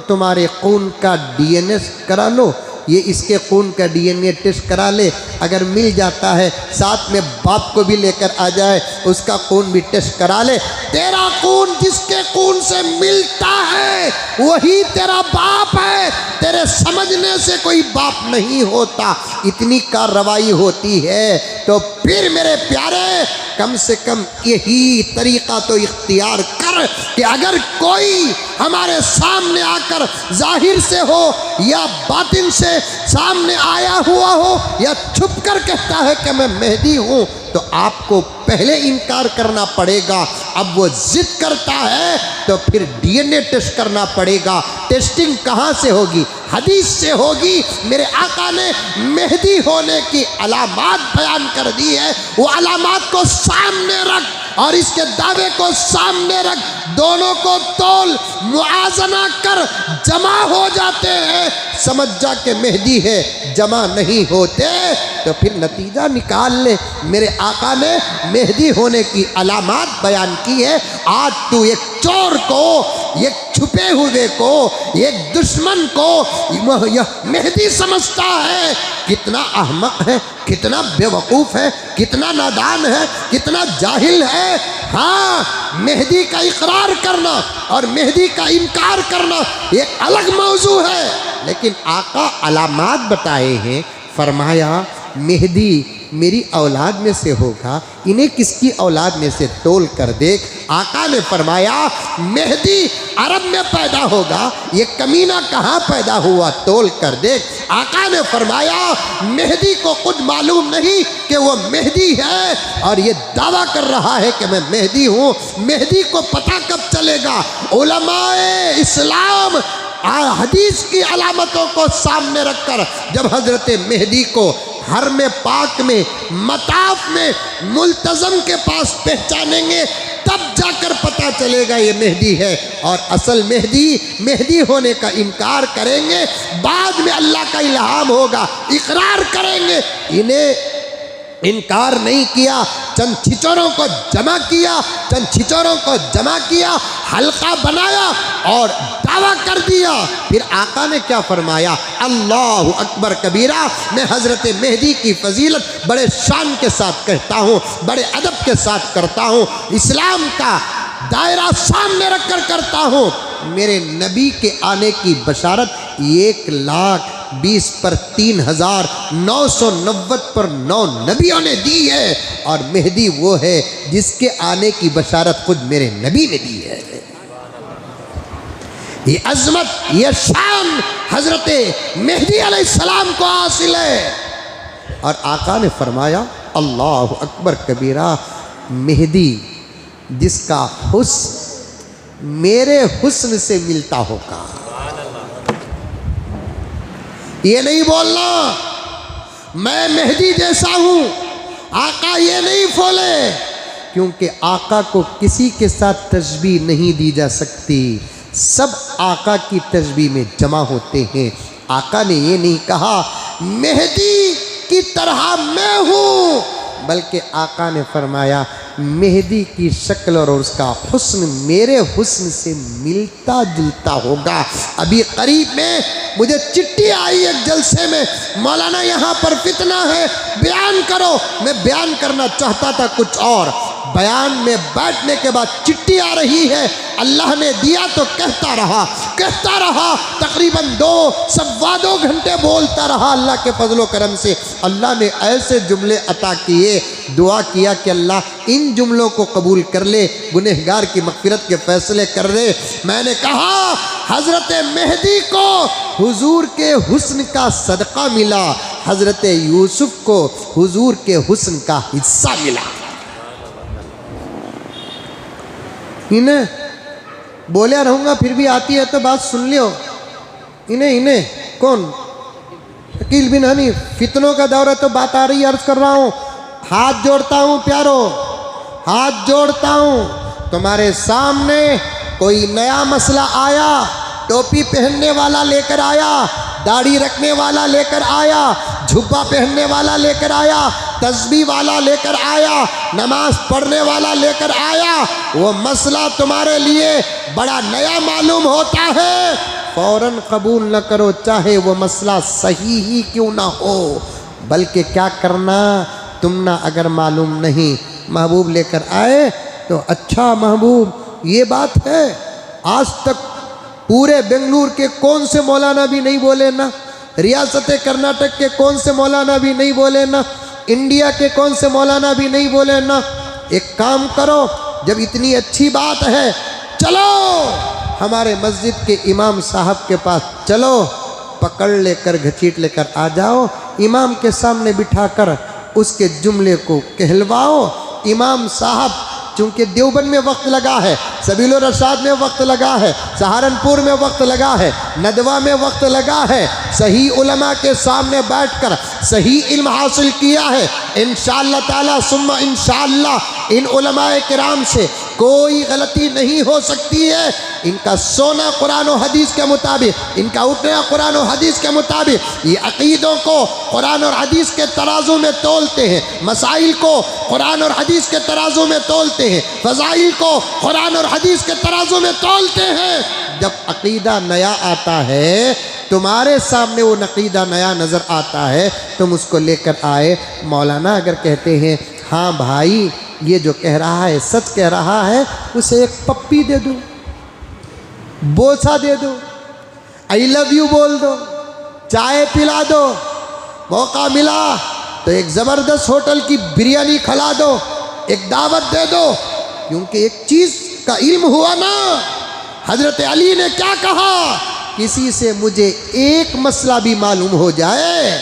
Speaker 1: तुम्हारे खून का डीएनए करा लो, ये इसके खून का डीएनए टेस्ट करा ले, अगर मिल जाता है साथ में बाप को भी लेकर आ जाए, उसका खून भी टेस्ट करा ले। तेरा खून जिसके खून से मिलता है वही तेरा बाप है, तेरे समझने से कोई बाप नहीं होता। इतनी कार्रवाई होती है तो फिर मेरे प्यारे, कम से कम यही तरीका तो इख्तियार कर कि अगर कोई हमारे सामने आकर जाहिर से हो या बातिन से सामने आया हुआ हो या छुप कर कहता है कि मैं मेहदी हूँ, तो आपको पहले इनकार करना पड़ेगा। अब वो जिद करता है तो फिर डीएनए टेस्ट करना पड़ेगा। टेस्टिंग कहाँ से होगी? हदीस से होगी। मेरे आका ने मेहदी होने की अलामात बयान कर दी है, वो अलामात को सामने रख और इसके दावे को सामने रख, दोनों को तोल मुआजना कर, जमा हो जाते हैं, समझ जा के मेहदी है। जमा नहीं होते तो फिर नतीजा निकाल ले। मेरे आका ने मेहदी होने की अलामात बयान की है। आज तू एक चोर को, एक छुपे हुए को, एक दुश्मन को यह मेहदी समझता है। कितना अहमक है, कितना बेवकूफ़ है, कितना नादान है, कितना जाहिल है। हाँ, मेहदी का इकरार करना और मेहदी का इनकार करना एक अलग मौजू है, लेकिन आका अलामात बताए हैं। फरमाया मेहदी मेरी औलाद में से होगा, इन्हें किसकी औलाद में से तोल कर देख। आका ने फरमाया मेहदी अरब में पैदा होगा, ये कमीना कहाँ पैदा हुआ, तोल कर देख। आका ने फरमाया मेहदी को खुद मालूम नहीं कि वो मेहदी है और ये दावा कर रहा है कि मैं मेहदी हूँ। मेहदी को पता कब चलेगा? उलमाए इस्लाम हदीस की अलामतों को सामने रखकर जब हजरत मेहदी को हर में पाक में मताफ में मुल्तज़म के पास पहचानेंगे, तब जाकर पता चलेगा ये मेहदी है। और असल मेहदी होने का इनकार करेंगे, बाद में अल्लाह का इल्हाम होगा, इकरार करेंगे। इन्हें इनकार नहीं किया, चंद छिचोरों को जमा किया, हल्का बनाया और दावा कर दिया। फिर आका ने क्या फरमाया? अल्लाहु अकबर कबीरा। मैं हज़रत मेहदी की फजीलत बड़े शान के साथ कहता हूँ, बड़े अदब के साथ करता हूँ, इस्लाम का दायरा सामने रख कर करता हूँ। मेरे नबी के आने की बशारत 1,20,000 पर 3,990 पर 9 नबियों ने दी है, और मेहदी वो है जिसके आने की बशारत खुद मेरे नबी ने दी है। ये अजमत, ये शान हजरत मेहदी अलैहिस्सलाम को हासिल है। और आका ने फरमाया अल्लाहु अकबर कबीरा, मेहदी जिसका हुस्न मेरे हुस्न से मिलता होगा। ये नहीं बोलना मैं मेहदी जैसा हूँ आका ये नहीं बोले, क्योंकि आका को किसी के साथ तशबीह नहीं दी जा सकती, सब आका की तशबीह में जमा होते हैं। आका ने ये नहीं कहा मेहदी की तरह मैं हूँ, बल्कि आका ने फरमाया मेहदी की शक्ल और उसका हुस्न मेरे हुस्न से मिलता जुलता होगा। अभी करीब में मुझे चिट्ठी आई एक जलसे में, मौलाना यहाँ पर फितना है, बयान करो। मैं बयान करना चाहता था कुछ और, बयान में बैठने के बाद चिट्ठी आ रही है, अल्लाह ने दिया तो कहता रहा, तकरीबन 2-2.25 घंटे बोलता रहा। अल्लाह के फजलो करम से अल्लाह ने ऐसे जुमले अता किए, दुआ किया कि अल्लाह इन जुमलों को कबूल कर ले, गुनहगार की मग़फ़िरत के फ़ैसले कर दे। मैंने कहा हज़रत मेहदी को हुजूर के हुस्न का सदका मिला, हज़रत यूसुफ को हुजूर के हुस्न का हिस्सा मिला। इन्हें बोलिया रहूँगा फिर भी आती है तो बात सुन लियो। इन्हें कौन? शकील बिन हनीफ। फितनों का दौर है तो बात आ रही, अर्ज कर रहा हूँ। हाथ जोड़ता हूँ प्यारो, हाथ जोड़ता हूँ। तुम्हारे सामने कोई नया मसला आया, टोपी पहनने वाला लेकर आया, दाढ़ी रखने वाला लेकर आया, झुब्बा पहनने वाला लेकर आया, तस्बीह वाला लेकर आया, नमाज पढ़ने वाला लेकर आया, वो मसला तुम्हारे लिए बड़ा नया मालूम होता है, फ़ौरन कबूल न करो, चाहे वो मसला सही ही क्यों ना हो। बल्कि क्या करना, तुम ना अगर मालूम नहीं महबूब लेकर आए तो अच्छा महबूब ये बात है। आज तक पूरे बेंगलुरु के कौन से मौलाना भी नहीं बोले ना, रियासत कर्नाटक के कौन से मौलाना भी नहीं बोले ना, इंडिया के कौन से मौलाना भी नहीं बोले ना। एक काम करो, जब इतनी अच्छी बात है, चलो हमारे मस्जिद के इमाम साहब के पास चलो, पकड़ लेकर घसीट लेकर आ जाओ, इमाम के सामने बिठाकर उसके जुमले को कहलवाओ। इमाम साहब चूँकि देवबंद में वक्त लगा है, सबील रशाद में वक्त लगा है, सहारनपुर में वक्त लगा है, नदवा में वक्त लगा है, सही उलमा के सामने बैठकर सही इल्म हासिल किया है। इंशाअल्लाह ताला सुम्मा इंशाअल्लाह इन उलमाए किराम से कोई गलती नहीं हो सकती है। इनका सोना कुरान और हदीस के मुताबिक, इनका उठना कुरान और हदीस के मुताबिक, ये अकीदों को कुरान और हदीस के तराजू में तोलते हैं, मसाइल को कुरान और हदीस के तराजू में तोलते हैं, फ़ज़ाइल को कुरान और हदीस के तराजू में तोलते हैं। जब अकीदा नया आता है, तुम्हारे सामने वो अकीदा नया नज़र आता है, तुम उसको लेकर आए। मौलाना अगर कहते हैं हाँ भाई ये जो कह रहा है सच कह रहा है, उसे एक पप्पी दे दो, बोसा दे दो, आई लव यू बोल दो, चाय पिला दो, मौका मिला तो एक ज़बरदस्त होटल की बिरयानी खिला दो, एक दावत दे दो। क्योंकि एक चीज़ का इल्म हुआ ना, हज़रत अली ने क्या कहा, किसी से मुझे एक मसला भी मालूम हो जाए,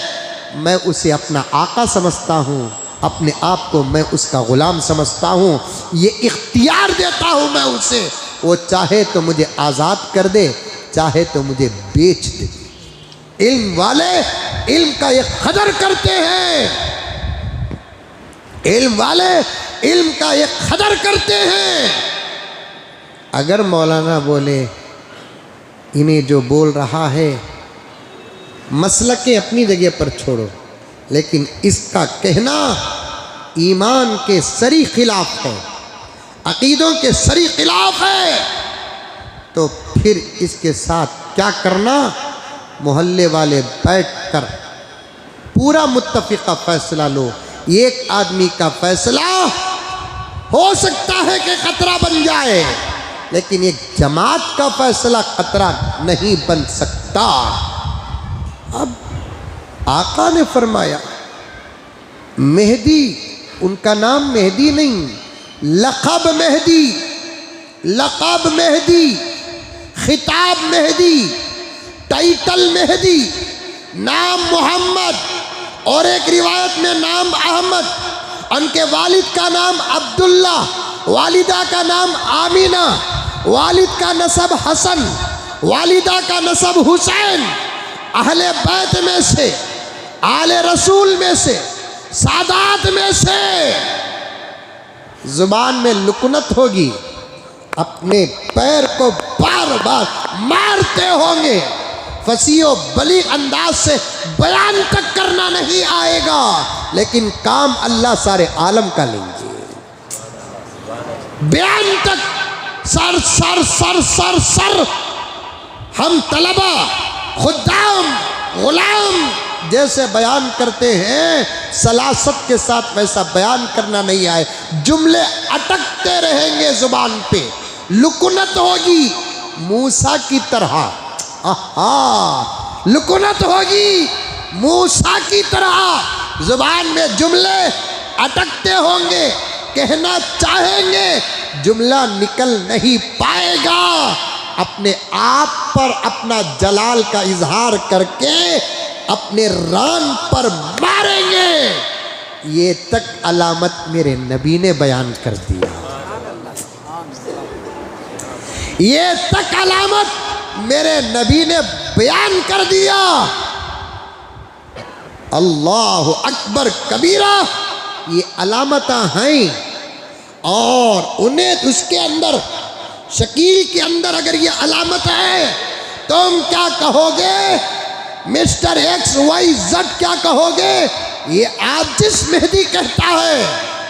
Speaker 1: मैं उसे अपना आका समझता हूँ, अपने आप को मैं उसका ग़ुलाम समझता हूँ, ये इख्तियार देता हूँ मैं उसे, वो चाहे तो मुझे आज़ाद कर दे, चाहे तो मुझे बेच दे। इल्म वाले इल्म का एक कदर करते हैं, इल्म वाले इल्म का एक कदर करते हैं। अगर मौलाना बोले इन्हें जो बोल रहा है मसलके अपनी जगह पर छोड़ो, लेकिन इसका कहना ईमान के सरी खिलाफ है, अकीदों के सरी खिलाफ है, तो फिर इसके साथ क्या करना, मोहल्ले वाले बैठकर पूरा मुत्तफ़िक़ा फ़ैसला लो। एक आदमी का फ़ैसला हो सकता है कि ख़तरा बन जाए, लेकिन एक जमात का फ़ैसला ख़तरा नहीं बन सकता। अब आका ने फरमाया मेहदी, उनका नाम मेहदी नहीं, लक़ब मेहदी, लक़ब मेहदी, खिताब मेहदी, टाइटल मेहदी, नाम मोहम्मद और एक रिवायत में नाम अहमद, उनके वालिद का नाम अब्दुल्ला, वालिदा का नाम आमीना, वालिद का नसब हसन, वालिदा का नसब हुसैन, अहले बैत में से, आले रसूल में से सादात में से जुबान में लुकनत होगी, अपने पैर को बार बार मारते होंगे, फसीओ बली अंदाज से बयान तक करना नहीं आएगा, लेकिन काम अल्लाह सारे आलम का लेंगे। बयान तक sir sir sir sir sir हम तलबा खुद्दाम गुलाम जैसे बयान करते हैं, सलासत के साथ वैसा बयान करना नहीं आए। जुमले अटकते रहेंगे जुबान पे, लुकनत होगी मूसा की तरह। आहा, लुकनत होगी मूसा की तरह, जुबान में जुमले अटकते होंगे, कहना चाहेंगे, जुमला निकल नहीं पाएगा। अपने आप पर अपना जलाल का इजहार करके अपने रान पर मारेंगे। ये तक अलामत मेरे नबी ने बयान कर दिया, ये तक अलामत मेरे नबी ने बयान कर दिया। अल्लाहु अकबर कबीरा, ये अलामत हैं और उन्हें उसके अंदर शकील के अंदर अगर ये अलामत है, तुम क्या कहोगे? मिस्टर एक्स वाई जेड क्या कहोगे? ये आज जिस मेहदी कहता है,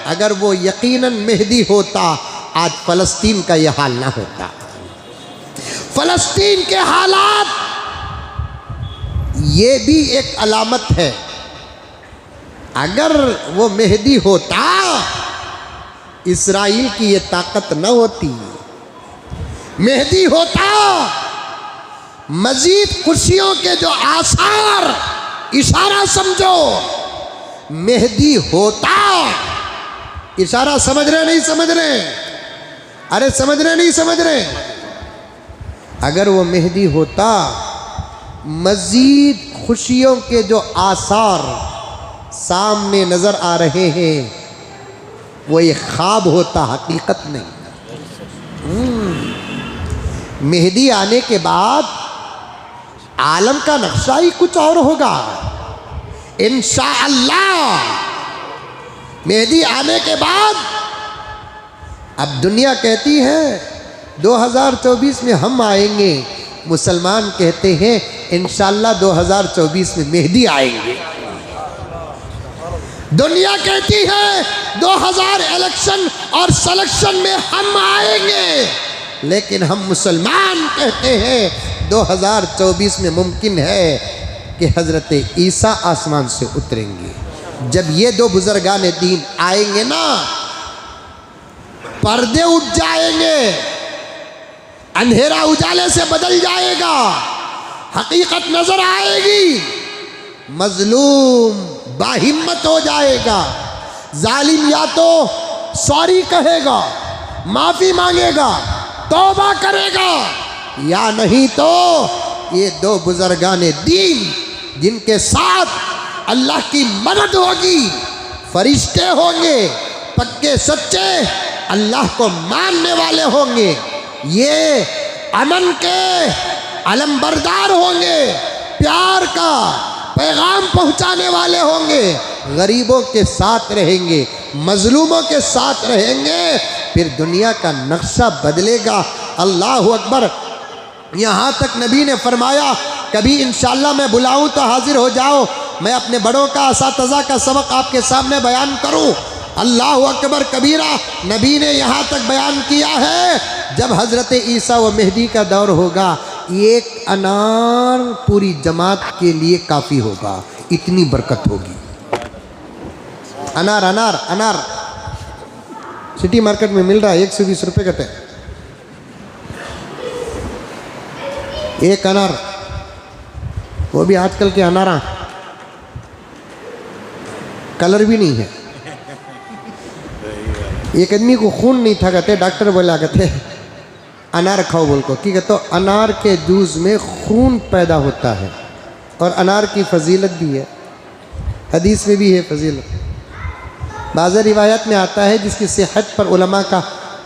Speaker 1: अगर वो यकीनन मेहदी होता, आज फलस्तीन का ये हाल ना होता। फलस्तीन के हालात, ये भी एक अलामत है। अगर वो मेहदी होता, इस्राइल की ये ताकत न होती। मेहदी होता, मजीद खुशियों के जो आसार, इशारा समझो, मेहदी होता। इशारा समझ रहे नहीं समझ रहे? अरे समझ रहे नहीं समझ रहे? अगर वो मेहदी होता, मजीद खुशियों के जो आसार सामने नजर आ रहे हैं, वो ये ख्वाब होता, हकीकत नहीं। मेहदी आने के बाद आलम का नक्शा ही कुछ और होगा इंशाअल्लाह। मेहदी आने के बाद अब दुनिया कहती है 2024 में हम आएंगे, मुसलमान कहते हैं इंशाअल्लाह 2024 में मेहदी आएंगे। दुनिया कहती है 2000 इलेक्शन और सिलेक्शन में हम आएंगे, लेकिन हम मुसलमान कहते हैं 2024 में मुमकिन है कि हज़रत ईसा आसमान से उतरेंगे। जब ये दो बुजुर्गान दीन आएंगे ना, पर्दे उठ जाएंगे, अंधेरा उजाले से बदल जाएगा, हकीकत नजर आएगी, मजलूम बाहिम्मत हो जाएगा, जालिम या तो सॉरी कहेगा, माफी मांगेगा, तौबा करेगा, या नहीं तो ये दो बुजुर्गान दीन जिनके साथ अल्लाह की मदद होगी, फरिश्ते होंगे, पक्के सच्चे अल्लाह को मानने वाले होंगे, ये अमन के अलमबरदार होंगे, प्यार का पैगाम पहुंचाने वाले होंगे, गरीबों के साथ रहेंगे, मजलूमों के साथ रहेंगे, फिर दुनिया का नक्शा बदलेगा। अल्लाह अकबर। यहाँ तक नबी ने फरमाया, कभी इंशाअल्लाह मैं बुलाऊं तो हाजिर हो जाओ, मैं अपने बड़ों का असातिज़ा का सबक आपके सामने बयान करूं। अल्लाह अकबर कबीरा। नबी ने यहाँ तक बयान किया है, जब हज़रत ईसा व मेहदी का दौर होगा, एक अनार पूरी जमात के लिए काफ़ी होगा, इतनी बरकत होगी। अनार अनार अनार सिटी मार्केट में मिल रहा है, 120 रुपये का है एक अनार, वो भी आजकल के अनारा, कलर भी नहीं है। एक आदमी को खून नहीं था, कहते डॉक्टर बोला कहते अनार खाओ बोल को, कि कहते अनार के जूस में खून पैदा होता है और अनार की फजीलत भी है, हदीस में भी है फजीलत। बाज़ रिवायत में आता है जिसकी सेहत पर उलमा का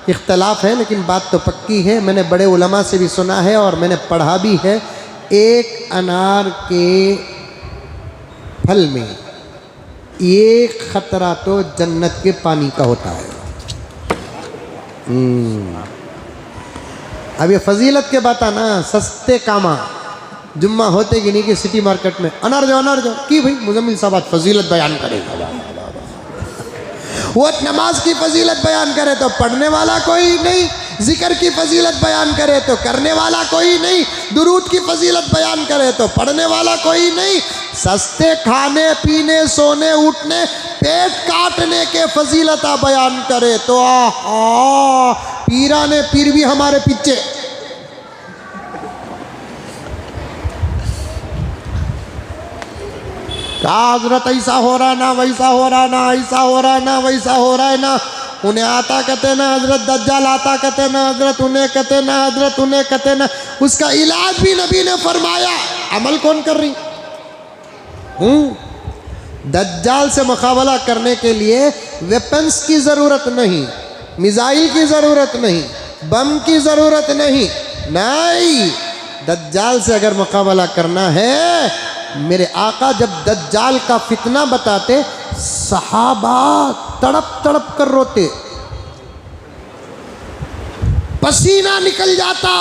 Speaker 1: इख्तलाफ है, लेकिन बात तो पक्की है, मैंने बड़े उलमा से भी सुना है और मैंने पढ़ा भी है। एक अनार के फल में ये खतरा तो जन्नत के पानी का होता है। अब ये फजीलत के बात ना, सस्ते कामा जुम्मा होते कि नहीं कि सिटी मार्केट में अनार जाओ कि भाई मुजम्मिल साहब आज फजीलत बयान करेगा। वो नमाज की फजीलत बयान करे तो पढ़ने वाला कोई नहीं, जिक्र की फजीलत बयान करे तो करने वाला कोई नहीं, दुरूद की फजीलत बयान करे तो पढ़ने वाला कोई नहीं। सस्ते खाने पीने सोने उठने पेट काटने के फजीलता बयान करे तो पीरा ने पीर भी हमारे पीछे। कहा हजरत ऐसा हो रहा ना, वैसा हो रहा ना, ऐसा हो रहा ना, वैसा हो रहा है ना। उन्हें आता कहते ना हजरत, दज्जाल आता कहते ना हजरत, उन्हें कहते ना हजरत, उन्हें कहते ना। उसका इलाज भी नबी ने फरमाया, अमल कौन कर रही? दज्जाल से मुकाबला करने के लिए वेपन्स की ज़रूरत नहीं, मिसाइल की ज़रूरत नहीं, बम की ज़रूरत नहीं। दज्जाल से अगर मुकाबला करना है, मेरे आका जब दज्जाल का फितना बताते, सहाबा तड़प तड़प कर रोते, पसीना निकल जाता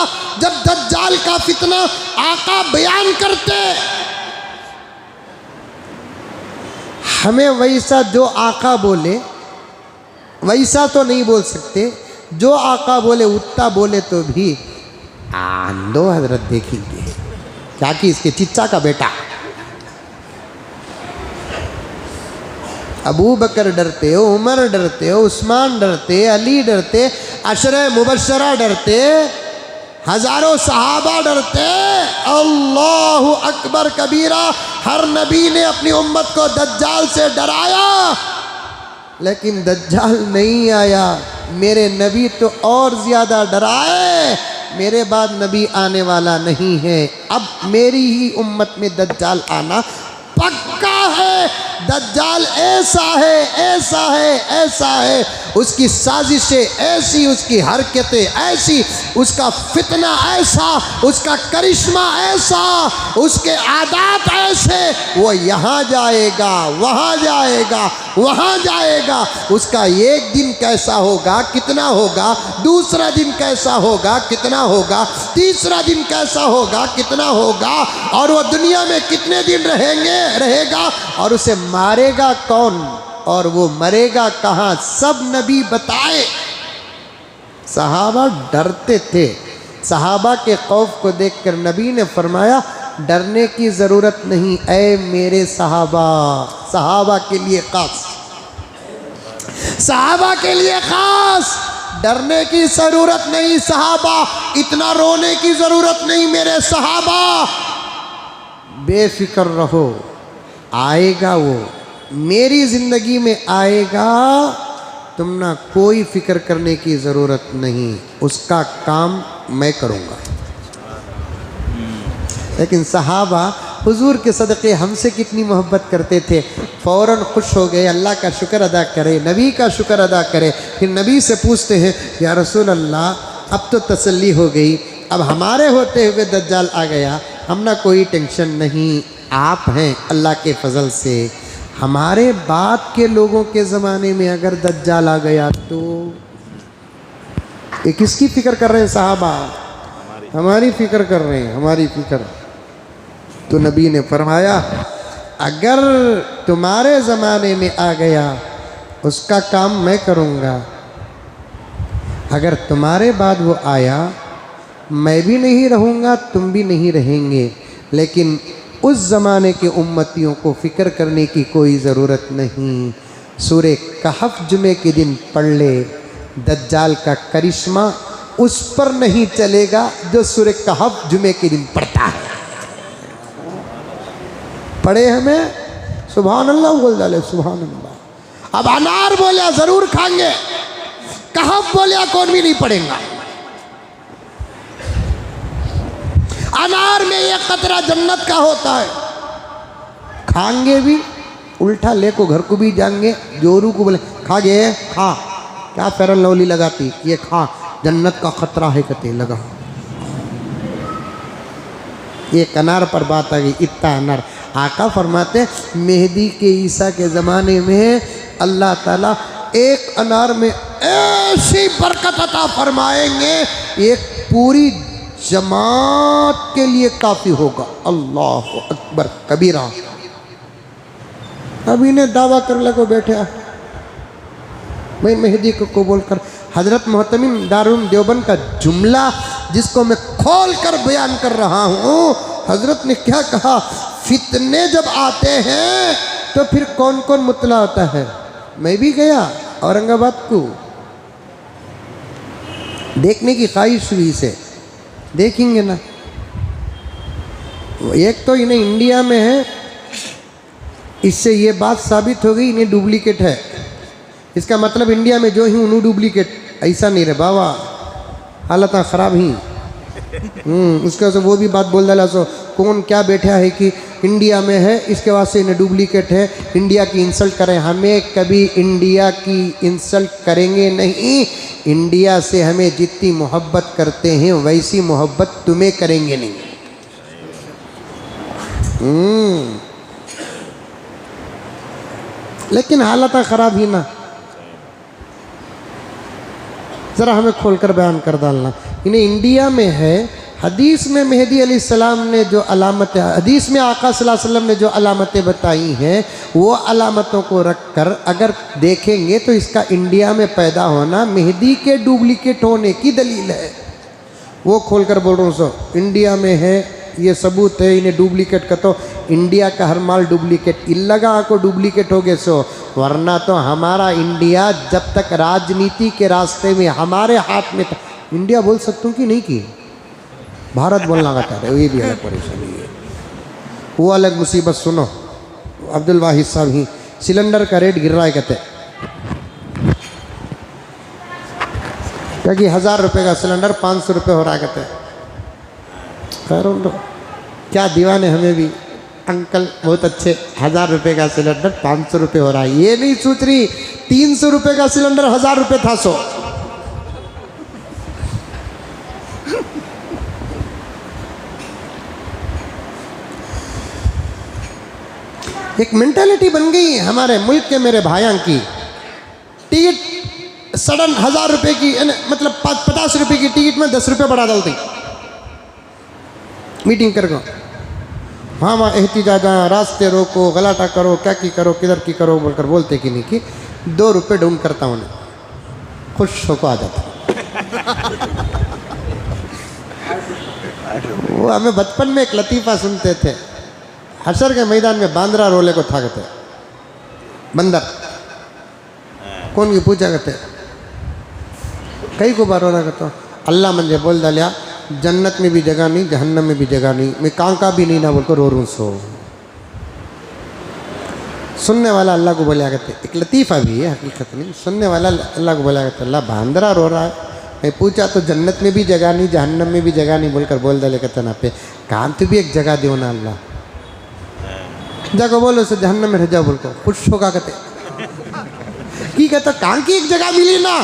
Speaker 1: जब दज्जाल का फितना आका बयान करते। हमें वैसा जो आका बोले वैसा तो नहीं बोल सकते, जो आका बोले उतना बोले तो भी आंदो हजरत देखेंगे क्या कि इसके चिच्चा का बेटा अबू बकर डरते, उमर डरते, उस्मान डरते, अली डरते, अशरे मुबशरा डरते, हजारों सहाबा डरते। अल्लाहु अकबर कबीरा। हर नबी ने अपनी उम्मत को दज्जाल से डराया, लेकिन दज्जाल नहीं आया। मेरे नबी तो और ज़्यादा डराए, मेरे बाद नबी आने वाला नहीं है। अब मेरी ही उम्मत में दज्जाल आना पक्का है। दज्जाल ऐसा है, ऐसा है, ऐसा है, उसकी साजिशें ऐसी, उसकी हरकतें ऐसी, उसका फितना ऐसा, उसका करिश्मा ऐसा, उसके आदात ऐसे। वो यहाँ जाएगा, वहाँ जाएगा, वहाँ जाएगा। उसका एक दिन कैसा होगा, कितना होगा, दूसरा दिन कैसा होगा, कितना होगा, तीसरा दिन कैसा होगा, कितना होगा, और वो दुनिया में कितने दिन रहेगा, और उसे मारेगा कौन और वो मरेगा कहाँ, सब नबी बताए। सहाबा डरते थे। सहाबा के खौफ को देखकर नबी ने फरमाया, डरने की ज़रूरत नहीं ऐ मेरे सहाबा। सहाबा के लिए खास, सहाबा के लिए खास, डरने की ज़रूरत नहीं सहाबा, इतना रोने की ज़रूरत नहीं मेरे सहाबा, बेफिक्र रहो, आएगा वो, मेरी ज़िंदगी में आएगा, तुम ना कोई फिक्र करने की ज़रूरत नहीं, उसका काम मैं करूँगा। लेकिन सहाबा हुजूर के सदक़े हमसे कितनी मोहब्बत करते थे, फ़ौरन खुश हो गए, अल्लाह का शुक्र अदा करे, नबी का शुक्र अदा करे। फिर नबी से पूछते हैं, या रसूल अल्लाह, अब तो तसल्ली हो गई, अब हमारे होते हुए दज्जाल आ गया, हम ना कोई टेंशन नहीं, आप हैं अल्लाह के फजल से। हमारे बाद के लोगों के ज़माने में अगर दज्जाल आ गया तो ये किसकी फ़िक्र कर रहे हैं साहबा? हमारी फ़िक्र कर रहे हैं, हमारी फ़िक्र। तो नबी ने फरमाया, अगर तुम्हारे ज़माने में आ गया उसका काम मैं करूँगा, अगर तुम्हारे बाद वो आया मैं भी नहीं रहूँगा, तुम भी नहीं रहेंगे, लेकिन उस ज़माने के उम्मतियों को फ़िक्र करने की कोई ज़रूरत नहीं। सूरे कहफ जुमे के दिन पढ़ ले, दज्जाल का करिश्मा उस पर नहीं चलेगा जो सूरे कहफ जुमे के दिन पढ़ता है। पढ़े हमें सुभान अल्लाह बोल डाले, सुभान अल्लाह। अब अनार बोलिया ज़रूर खाएंगे, कहफ बोलिया कौन भी नहीं पढ़ेगा। अनार में एक कतरा जन्नत का होता है, खाएंगे भी, उल्टा ले को घर को भी जाएंगे, जोरू को बोले खा गए, खा, क्या फेरन लवली लगाती, ये खा, जन्नत का खतरा है, कहते लगा। एक अनार पर बात आ गई, इतना अनार, आका फरमाते मेहदी के ईसा के ज़माने में अल्लाह ताला एक अनार में ऐसी बरकत अता फरमाएंगे एक पूरी जमात के लिए काफ़ी होगा। अल्लाह अकबर कबीरा। अभी ने दावा कर लगो बैठे भाई मेहदी को कबूल कर। हज़रत मोहतमिम दारुल देवबंद का जुमला जिसको मैं खोल कर बयान कर रहा हूँ, हज़रत ने क्या कहा, फितने जब आते हैं तो फिर कौन कौन मुतला होता है। मैं भी गया औरंगाबाद को देखने की ख्वाहिश हुई, से देखेंगे ना। एक तो इन्हें इंडिया में है, इससे ये बात साबित हो गई इन्हें डुप्लीकेट है। इसका मतलब इंडिया में जो ही उन्हें डुप्लीकेट, ऐसा नहीं रहे बाबा, हालत ख़राब ही। उसके से वो भी बात बोल डाला सो कौन क्या बैठा है कि इंडिया में है इसके वास्ते इन्हें डुप्लीकेट है, इंडिया की इंसल्ट करें। हमें कभी इंडिया की इंसल्ट करेंगे नहीं। इंडिया से हमें जितनी मोहब्बत करते हैं वैसी मोहब्बत तुम्हें करेंगे नहीं। लेकिन हालत ख़राब ही ना, ज़रा हमें खोलकर बयान कर डालना। इन्हें इंडिया में है, हदीस में मेहदी अलैहिस्सलाम ने जो अलामतें, हदीस में आका सल्लल्लाहु अलैहि वसल्लम ने जो अलामतें बताई हैं वो अलामतों को रखकर अगर देखेंगे तो इसका इंडिया में पैदा होना मेहदी के डुप्लीकेट होने की दलील है। वो खोलकर बोल रहा हूँ सो इंडिया में है, ये सबूत है। इन्हें डुप्लीकेट का तो इंडिया का हर माल डुप्लीकेट इल्लगा को डुप्लीकेट हो गए सो, वरना तो हमारा इंडिया जब तक राजनीति के रास्ते में हमारे हाथ में था। इंडिया बोल सकता हूँ कि नहीं की, भारत बोलना कहता है, ये भी अलग परेशानी है, वो अलग मुसीबत। सुनो अब्दुल वाहिद साहब ही सिलेंडर का रेट गिर रहा है, कहते क्योंकि 1000 रुपये का सिलेंडर 500 रुपये हो रहा है, कहते खैर क्या दीवाने हमें भी। अंकल बहुत अच्छे, 1000 रुपये का सिलेंडर 500 रुपये हो रहा है। ये नहीं सोच रही 300 रुपये का सिलेंडर 1000 रुपये था। सो एक मेंटालिटी बन गई हमारे मुल्क के मेरे भाइयों की। टिकट सडन 1000 रुपये की, मतलब 50 रुपये की टिकट में 10 रुपये बढ़ा डालती। मीटिंग कर गो, हाँ वहाँ एहतिजाजा, रास्ते रोको, गलाटा करो, क्या की करो, किधर की करो बोलकर बोलते कि नहीं कि 2 रुपये डाउन करता हूँ, खुश होकर आ जाता। वो हमें बचपन में एक लतीफ़ा सुनते थे, हशर के मैदान में बांदरा रोले को था कहते, बंदर कौन की पूछा कहते, कई को बार रोना कहता, अल्लाह मुझे बोल डालिया जन्नत में भी जगह नहीं, जहन्नम में भी जगह नहीं, मैं कांका भी नहीं ना बोलकर रो रूँ सो। सुनने वाला अल्लाह को बोला करते, एक लतीफ़ा भी है, हकीकत नहीं। सुनने वाला अल्लाह को बोला करते, अल्लाह बांदरा रो रहा है। मैं पूछा तो जन्नत में भी जगह नहीं, जहन्नम में भी जगह नहीं बोलकर बोल डाले कहते ना पे कान तो भी एक जगह दो ना अल्लाह, जाको बोलो से जहन्नम में रह जाओ बोलकर खुश होगा कहते की कहता कान की एक जगह मिली ना।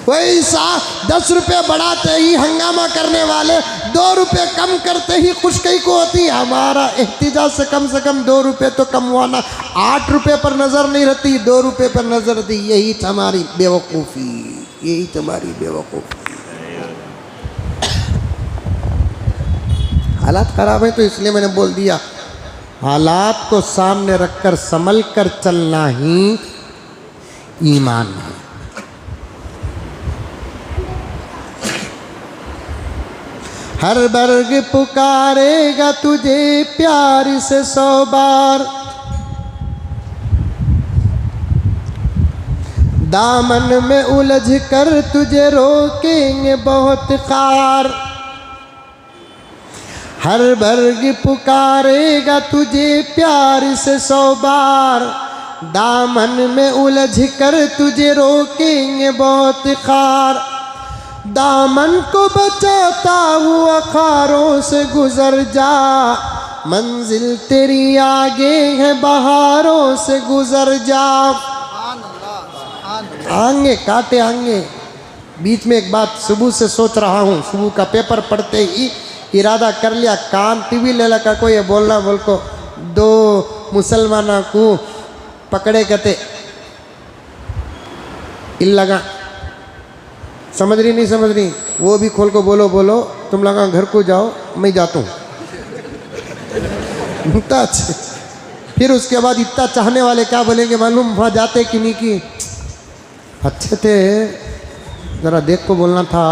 Speaker 1: वैसा 10 रुपये बढ़ाते ही हंगामा करने वाले 2 रुपये कम करते ही खुश कई को होती। हमारा एहतिजाज से कम 2 रुपये तो कमवाना, 8 रुपये पर नज़र नहीं रहती, 2 रुपये पर नज़र रहती। यही हमारी बेवकूफ़ी, यही तुम्हारी बेवकूफ़ी। हालात ख़राब है तो इसलिए मैंने बोल दिया, हालात को सामने रखकर संभल कर चलना ही ईमान है। हर वर्ग पुकारेगा तुझे प्यार से 100 बार, दामन में उलझ कर तुझे रोकेंगे बहुत खार। हर वर्ग पुकारेगा तुझे प्यार से 100 बार, दामन में उलझ कर तुझे रोकेंगे बहुत खार। दामन को बचाता हुआ खारों से गुजर जा, मंजिल तेरी आगे है बहारों से गुजर जा। आएंगे काटे आएंगे। बीच में एक बात सुबह से सोच रहा हूँ, सुबह का पेपर पढ़ते ही इरादा कर लिया, कान टीवी ले लगा को ये बोलना बोल को दो मुसलमाना को पकड़े कहते इल लगा, समझ रही नहीं समझ रही, वो भी खोल को बोलो बोलो, तुम लगा घर को जाओ मैं जाता हूँ। फिर उसके बाद इतना चाहने वाले क्या बोलेंगे मालूम, वहाँ जाते कि नहीं कि अच्छे थे, ज़रा देख को बोलना था,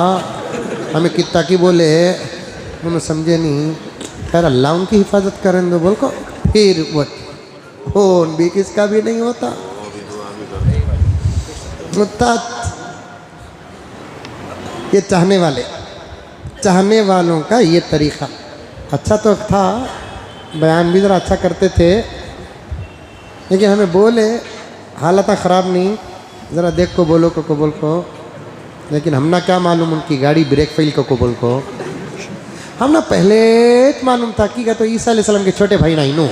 Speaker 1: हमें कितना की बोले उन्होंने समझे नहीं, खैर अल्लाह उनकी हिफाजत करें दो बोल को। फिर वो फोन भी किसका भी नहीं होता, ये चाहने वालों का ये तरीक़ा अच्छा तो था, बयान भी ज़रा अच्छा करते थे, लेकिन हमें बोले हालत ख़राब नहीं, ज़रा देख को बोलो को बोल को, लेकिन हम ना क्या मालूम उनकी गाड़ी ब्रेक फेल को बोल को, हम ना पहले मालूम था कि तो ईसा अलैहिस्सलाम के छोटे भाई नहीं नो,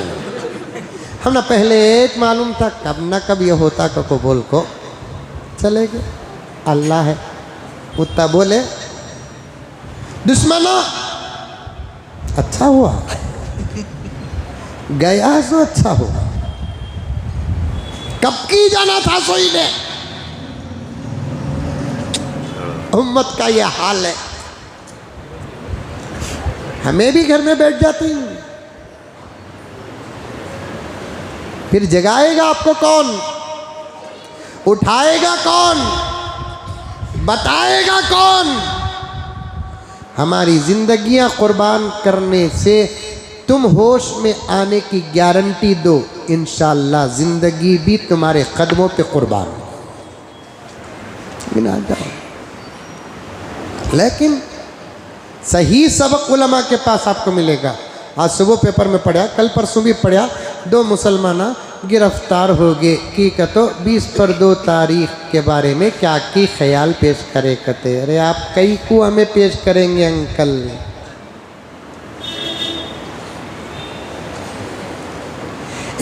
Speaker 1: हम ना पहले मालूम था कब ना कब ये होता को बोल को चले गए। अल्लाह है उतना बोले दुश्मना अच्छा हुआ गया तो अच्छा हुआ, कब की जाना था सोई ने, उम्मत का ये हाल है। हमें भी घर में बैठ जाती हैं, फिर जगाएगा आपको कौन, उठाएगा कौन, बताएगा कौन। हमारी जिंदगियां कुर्बान करने से तुम होश में आने की गारंटी दो, इंशाअल्लाह जिंदगी भी तुम्हारे कदमों पे कुर्बान गिना जाओ। लेकिन सही सबक उलमा के पास आपको मिलेगा। आज सुबह पेपर में पढ़ा, कल परसों भी पढ़ा, 2 मुसलमाना गिरफ्तार हो गए की कतो 20 पर 2 तारीख के बारे में क्या की ख्याल पेश करे कहते, अरे आप कई को हमें पेश करेंगे अंकल।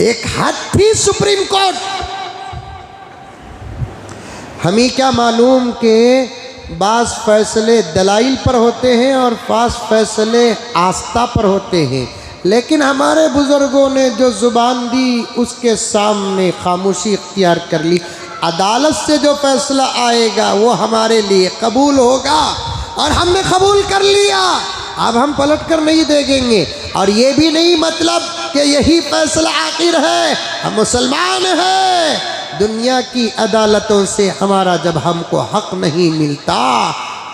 Speaker 1: एक हद थी सुप्रीम कोर्ट, हमें क्या मालूम के बाज़ फैसले दलाइल पर होते हैं और बाज़ फैसले आस्था पर होते हैं, लेकिन हमारे बुज़ुर्गों ने जो ज़ुबान दी उसके सामने खामोशी इख्तियार कर ली। अदालत से जो फैसला आएगा वो हमारे लिए कबूल होगा और हमने कबूल कर लिया, अब हम पलट कर नहीं देखेंगे। और ये भी नहीं मतलब कि यही फैसला आखिर है, हम मुसलमान हैं। दुनिया की अदालतों से हमारा जब हमको हक नहीं मिलता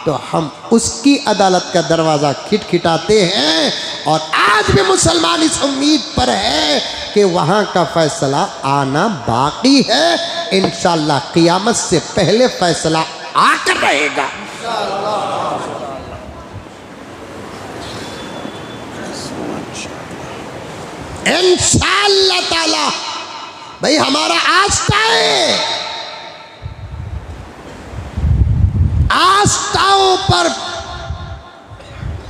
Speaker 1: तो हम उसकी अदालत का दरवाज़ा खिटखिटाते हैं, और आज भी मुसलमान इस उम्मीद पर है कि वहाँ का फैसला आना बाकी है। इंशाअल्लाह क़ियामत से पहले फैसला आकर रहेगा। इंशाअल्लाह ताला भाई हमारा आस्था है, आस्थाओं पर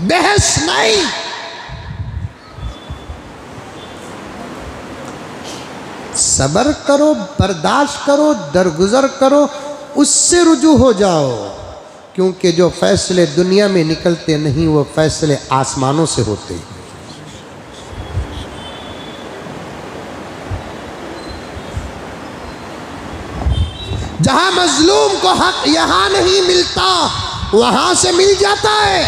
Speaker 1: बहस नहीं। सब्र करो, बर्दाश्त करो, दरगुजर करो, उससे रुजू हो जाओ, क्योंकि जो फैसले दुनिया में निकलते नहीं वो फैसले आसमानों से होते हैं। जहां मजलूम को हक यहां नहीं मिलता वहां से मिल जाता है।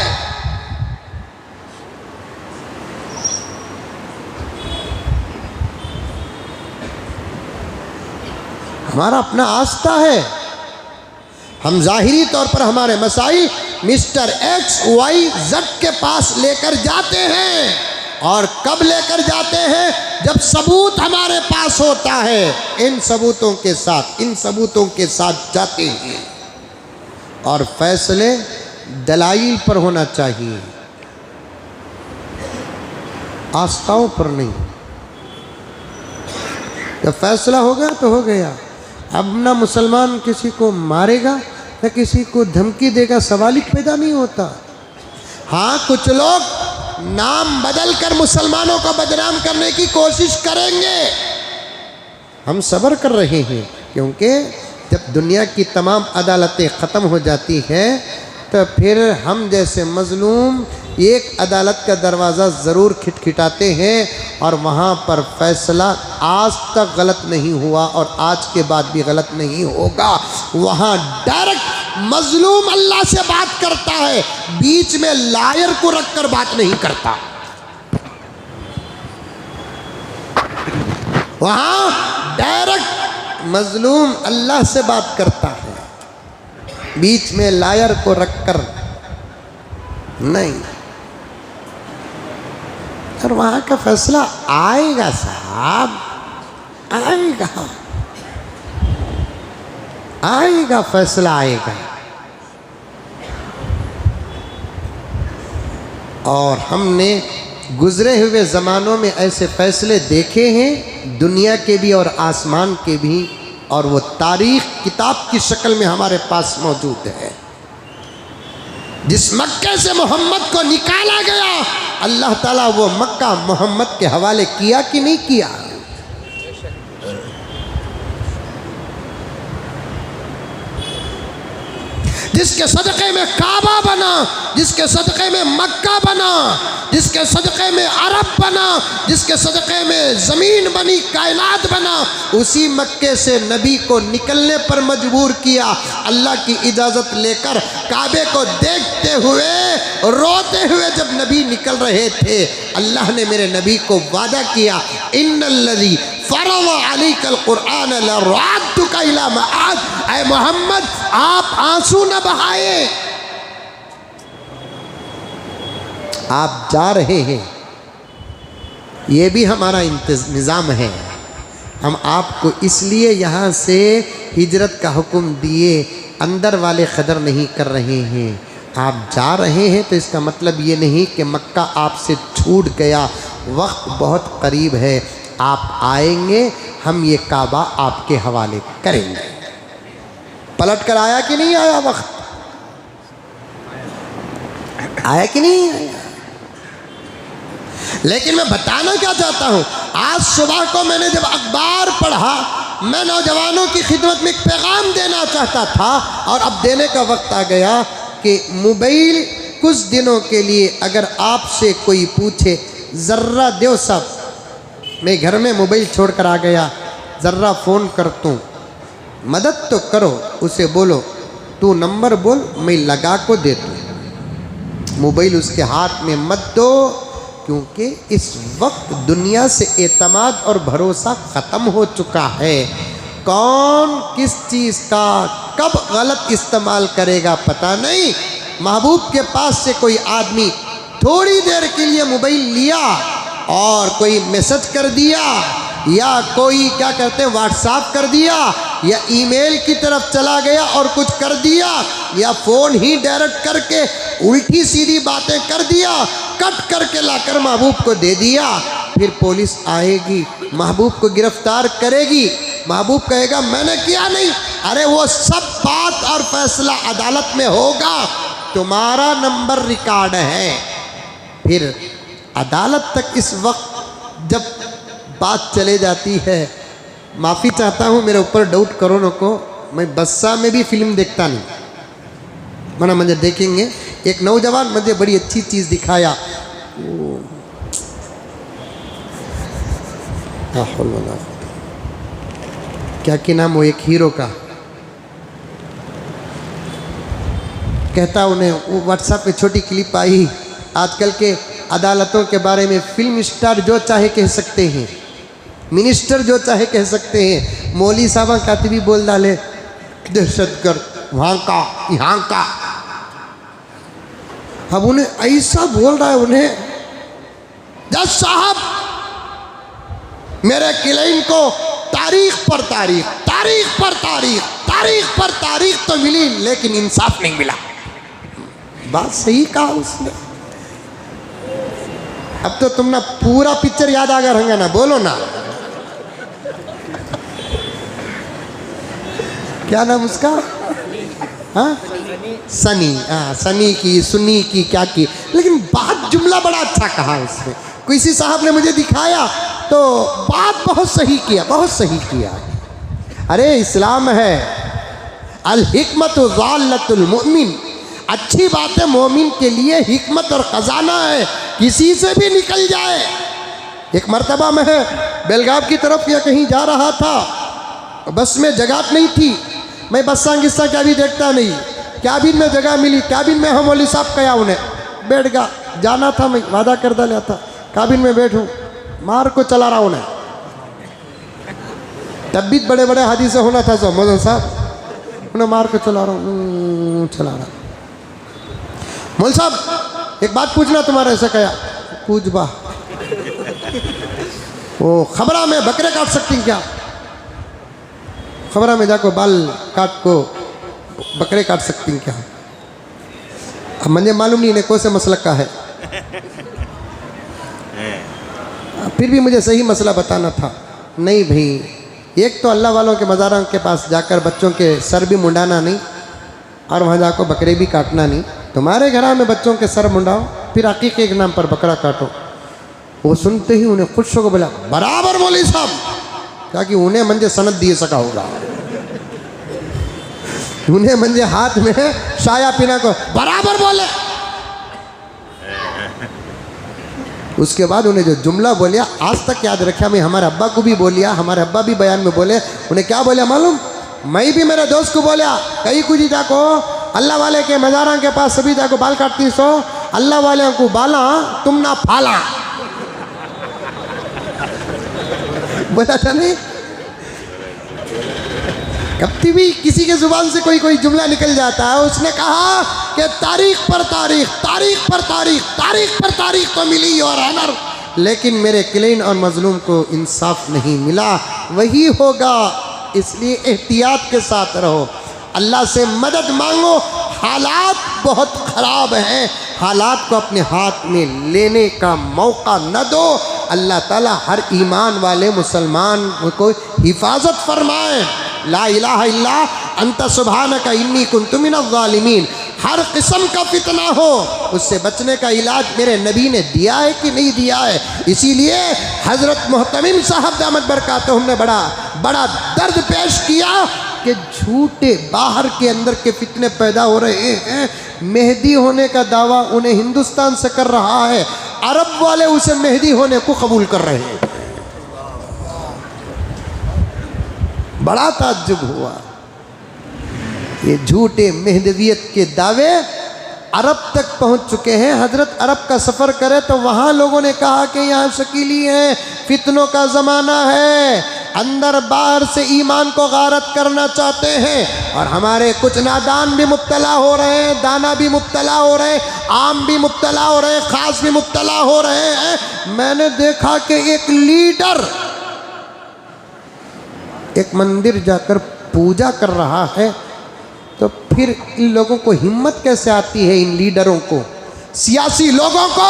Speaker 1: हमारा अपना आस्था है, हम जाहिरी तौर पर हमारे मसाइल मिस्टर XYZ के पास लेकर जाते हैं, और कब लेकर जाते हैं, जब सबूत हमारे पास होता है। इन सबूतों के साथ जाते हैं, और फैसले दलाइल पर होना चाहिए, आस्थाओं पर नहीं। जब फैसला हो गया तो हो गया। अब ना मुसलमान किसी को मारेगा न किसी को धमकी देगा, सवाल ही पैदा नहीं होता। हाँ, कुछ लोग नाम बदल कर मुसलमानों को बदनाम करने की कोशिश करेंगे। हम सब्र कर रहे हैं, क्योंकि जब दुनिया की तमाम अदालतें ख़त्म हो जाती हैं तो फिर हम जैसे मजलूम एक अदालत का दरवाज़ा ज़रूर खिटखिटाते हैं और वहाँ पर फैसला आज तक गलत नहीं हुआ और आज के बाद भी गलत नहीं होगा। वहाँ डायरेक्ट मजलूम अल्लाह से बात करता है, बीच में लायर को रखकर बात नहीं करता। वहाँ डायरेक्ट मजलूम अल्लाह से बात करता है, बीच में लायर को रखकर नहीं। और वहाँ का फैसला आएगा साहब, आएगा आएगा, फैसला आएगा। और हमने गुजरे हुए ज़मानों में ऐसे फैसले देखे हैं, दुनिया के भी और आसमान के भी, और वो तारीख़ किताब की शक्ल में हमारे पास मौजूद है। जिस मक्के से मोहम्मद को निकाला गया, अल्लाह ताला वो मक्का मोहम्मद के हवाले किया कि नहीं किया? जिसके सदक़े में काबा बना, जिसके सदक़े में मक्का बना, जिसके सदक़े में अरब बना, जिसके सदक़े में ज़मीन बनी, कायनात बना, उसी मक्के से नबी को निकलने पर मजबूर किया। अल्लाह की इजाज़त लेकर काबे को देखते हुए, रोते हुए जब नबी निकल रहे थे, अल्लाह ने मेरे नबी को वादा किया, इन्नल्लज़ी फ़रज़ अलैकल क़ुरआन लराद्दुका इला मआद। ऐ मोहम्मद, आप आंसू न बहाए, आप जा रहे हैं, ये भी हमारा निज़ाम है। हम आपको इसलिए यहाँ से हिजरत का हुक्म दिए, अंदर वाले कदर नहीं कर रहे हैं। आप जा रहे हैं तो इसका मतलब ये नहीं कि मक्का आपसे छूट गया, वक्त बहुत करीब है, आप आएंगे, हम ये काबा आपके हवाले करेंगे। पलट कर आया कि नहीं आया? वक्त आया कि नहीं आया? लेकिन मैं बताना क्या चाहता हूँ, आज सुबह को मैंने जब अखबार पढ़ा, मैं नौजवानों की खिदमत में एक पैगाम देना चाहता था, और अब देने का वक्त आ गया कि मोबाइल कुछ दिनों के लिए अगर आपसे कोई पूछे, ज़र्रा देव साहब मैं घर में मोबाइल छोड़ कर आ गया, ज़र्रा फ़ोन कर दूँ, मदद तो करो, उसे बोलो तू नंबर बोल, मैं लगा को दे दूँ। मोबाइल उसके हाथ में मत दो, क्योंकि इस वक्त दुनिया से एतमाद और भरोसा ख़त्म हो चुका है। कौन किस चीज़ का कब गलत इस्तेमाल करेगा पता नहीं। महबूब के पास से कोई आदमी थोड़ी देर के लिए मोबाइल लिया और कोई मैसेज कर दिया, या कोई क्या कहते हैं व्हाट्सएप कर दिया, या ईमेल की तरफ चला गया और कुछ कर दिया, या फ़ोन ही डायरेक्ट करके उल्टी सीधी बातें कर दिया, कट करके लाकर महबूब को दे दिया, फिर पुलिस आएगी, महबूब को गिरफ्तार करेगी, महबूब कहेगा मैंने किया नहीं। अरे वो सब बात और फैसला अदालत में होगा, तुम्हारा नंबर रिकॉर्ड है। फिर अदालत तक इस वक्त जब बात चले जाती है, माफ़ी चाहता हूँ मेरे ऊपर डाउट करो न को, मैं बस्सा में भी फिल्म देखता नहीं, मना मुझे देखेंगे। एक नौजवान मुझे बड़ी अच्छी चीज़ दिखाया, क्या कि नाम वो एक हीरो का, कहता उन्हें वो व्हाट्सएप पे छोटी क्लिप आई, आजकल के अदालतों के बारे में फिल्म स्टार जो चाहे कह सकते हैं, मिनिस्टर जो चाहे कह सकते हैं, मौली साहबा कातिबी बोल डाले दहशतगर्द वहाँ का यहाँ का। अब उन्हें ऐसा बोल रहा है, उन्हें जज साहब मेरे क्लाइंट को तारीख पर तारीख, तारीख पर तारीख, तारीख पर तारीख तो मिली, लेकिन इंसाफ नहीं मिला। बात सही कहा उसने। अब तो तुम ना पूरा पिक्चर याद आ गया रहेगा ना, बोलो ना क्या नाम उसका? हाँ सनी, हाँ सनी की, सुनी की, क्या की, लेकिन बात जुमला बड़ा अच्छा कहा उसने। किसी साहब ने मुझे दिखाया तो बात बहुत सही किया, बहुत सही किया। अरे इस्लाम है अल हिकमतु ज़ाल्लतुल मुमिन, अच्छी बात है, मोमिन के लिए हिकमत और ख़जाना है, किसी से भी निकल जाए। एक मर्तबा मैं बेलगाम की तरफ या कहीं जा रहा था, बस में जगह नहीं थी। मैं बस्सा किस्सा क्या भी देखता नहीं, कैबिन में जगह मिली, कैबिन में हम मौलवी साहब कया उन्हें बैठ गया। जाना था, मैं वादा करता लिया था कैबिन में बैठूं, मार को चला रहा उन्हें। तब भी बड़े बड़े हादसे होना था, सब मौजन साहब उन्हें मार को चला रहा हूँ, चला रहा। मौल साहब एक बात पूछना तुम्हारे, ऐसा कया पूछ बा। वो खबरा में बकरे काट सकती क्या? खबरा में जाको बाल काट को बकरे काट सकती क्या? अब मुझे मालूम नहीं इन्हें कौन से मसलक का है, फिर भी मुझे सही मसला बताना था। नहीं भाई, एक तो अल्लाह वालों के मज़ारों के पास जाकर बच्चों के सर भी मुंडाना नहीं और वहाँ जाकर बकरे भी काटना नहीं। तुम्हारे घर में बच्चों के सर मुंडाओ, फिर अकीक़े के नाम पर बकरा काटो। वो सुनते ही उन्हें खुश होकर बोला बराबर मौलवी साहब, ताकि उन्हें मंजे सनद दिए सका होगा, उन्हें मंजे हाथ में शाया पीना को बराबर बोले। उसके बाद उन्हें जो जुमला बोलिया आज तक याद रखा। मैं हमारे अब्बा को भी बोलिया, हमारे अब्बा भी बयान में बोले। उन्हें क्या बोलिया मालूम? मैं भी मेरे दोस्त को बोलिया, कहीं कुछ जाको अल्लाह वाले के मज़ारा के पास सभी जाको बाल काटती सो, अल्लाह वाले को बाला तुम ना फाला। बोला था नहीं, कभी भी किसी के जुबान से कोई कोई जुमला निकल जाता है। उसने कहा कि तारीख पर तारीख, तारीख पर तारीख, तारीख पर तारीख तो मिली और ऑनर, लेकिन मेरे क्लीन और मजलूम को इंसाफ नहीं मिला। वही होगा, इसलिए एहतियात के साथ रहो, अल्लाह से मदद मांगो। हालात बहुत ख़राब हैं, हालात को अपने हाथ में लेने का मौका न दो। अल्लाह ताला हर ईमान वाले मुसलमान को हिफाजत फरमाए। ला इलाहा इल्ला अंता सुब्हानका इन्नी कुन्तु मिनज़ ज़ालिमीन। हर किस्म का फितना हो, उससे बचने का इलाज मेरे नबी ने दिया है कि नहीं दिया है। इसीलिए हज़रत मुहतमिम साहब दामत बरकातुहुम ने बड़ा बड़ा दर्द पेश किया कि झूठे बाहर के अंदर के फितने पैदा हो रहे हैं। मेहदी होने का दावा उन्हें हिंदुस्तान से कर रहा है, अरब वाले उसे मेहदी होने को कबूल कर रहे हैं। बड़ा ताज्जुब हुआ, ये झूठे मेहदवियत के दावे अरब तक पहुंच चुके हैं। हजरत अरब का सफ़र करे तो वहाँ लोगों ने कहा कि यहाँ शकीली है, फितनों का ज़माना है, अंदर बाहर से ईमान को गारत करना चाहते हैं। और हमारे कुछ नादान भी मुब्तला हो रहे हैं, दाना भी मुब्तला हो रहे हैं, आम भी मुब्तला हो रहे हैं, ख़ास भी मुब्तला हो रहे हैं। मैंने देखा कि एक लीडर एक मंदिर जाकर पूजा कर रहा है, तो फिर इन लोगों को हिम्मत कैसे आती है? इन लीडरों को, सियासी लोगों को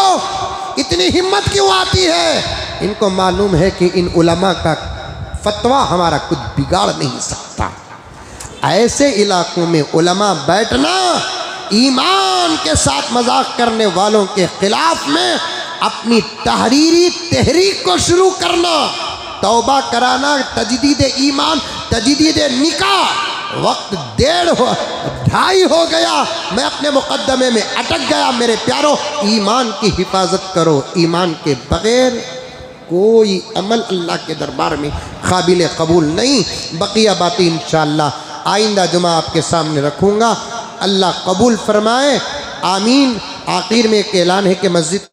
Speaker 1: इतनी हिम्मत क्यों आती है? इनको मालूम है कि इन उलमा का फतवा हमारा कुछ बिगाड़ नहीं सकता। ऐसे इलाकों में उलमा बैठना, ईमान के साथ मजाक करने वालों के खिलाफ में अपनी तहरीरी तहरीक को शुरू करना, तौबा कराना, तजदीद ईमान, तजदीद निकाह। वक्त 2:30 हो गया, मैं अपने मुकद्दमे में अटक गया। मेरे प्यारों, ईमान की हिफाजत करो। ईमान के बग़ैर कोई अमल अल्लाह के दरबार में काबिल कबूल नहीं। बकिया बातें इंशाअल्लाह आइंदा जुमा आपके सामने रखूँगा। अल्लाह कबूल फरमाए, आमीन। आखिर में एक ऐलान है कि मस्जिद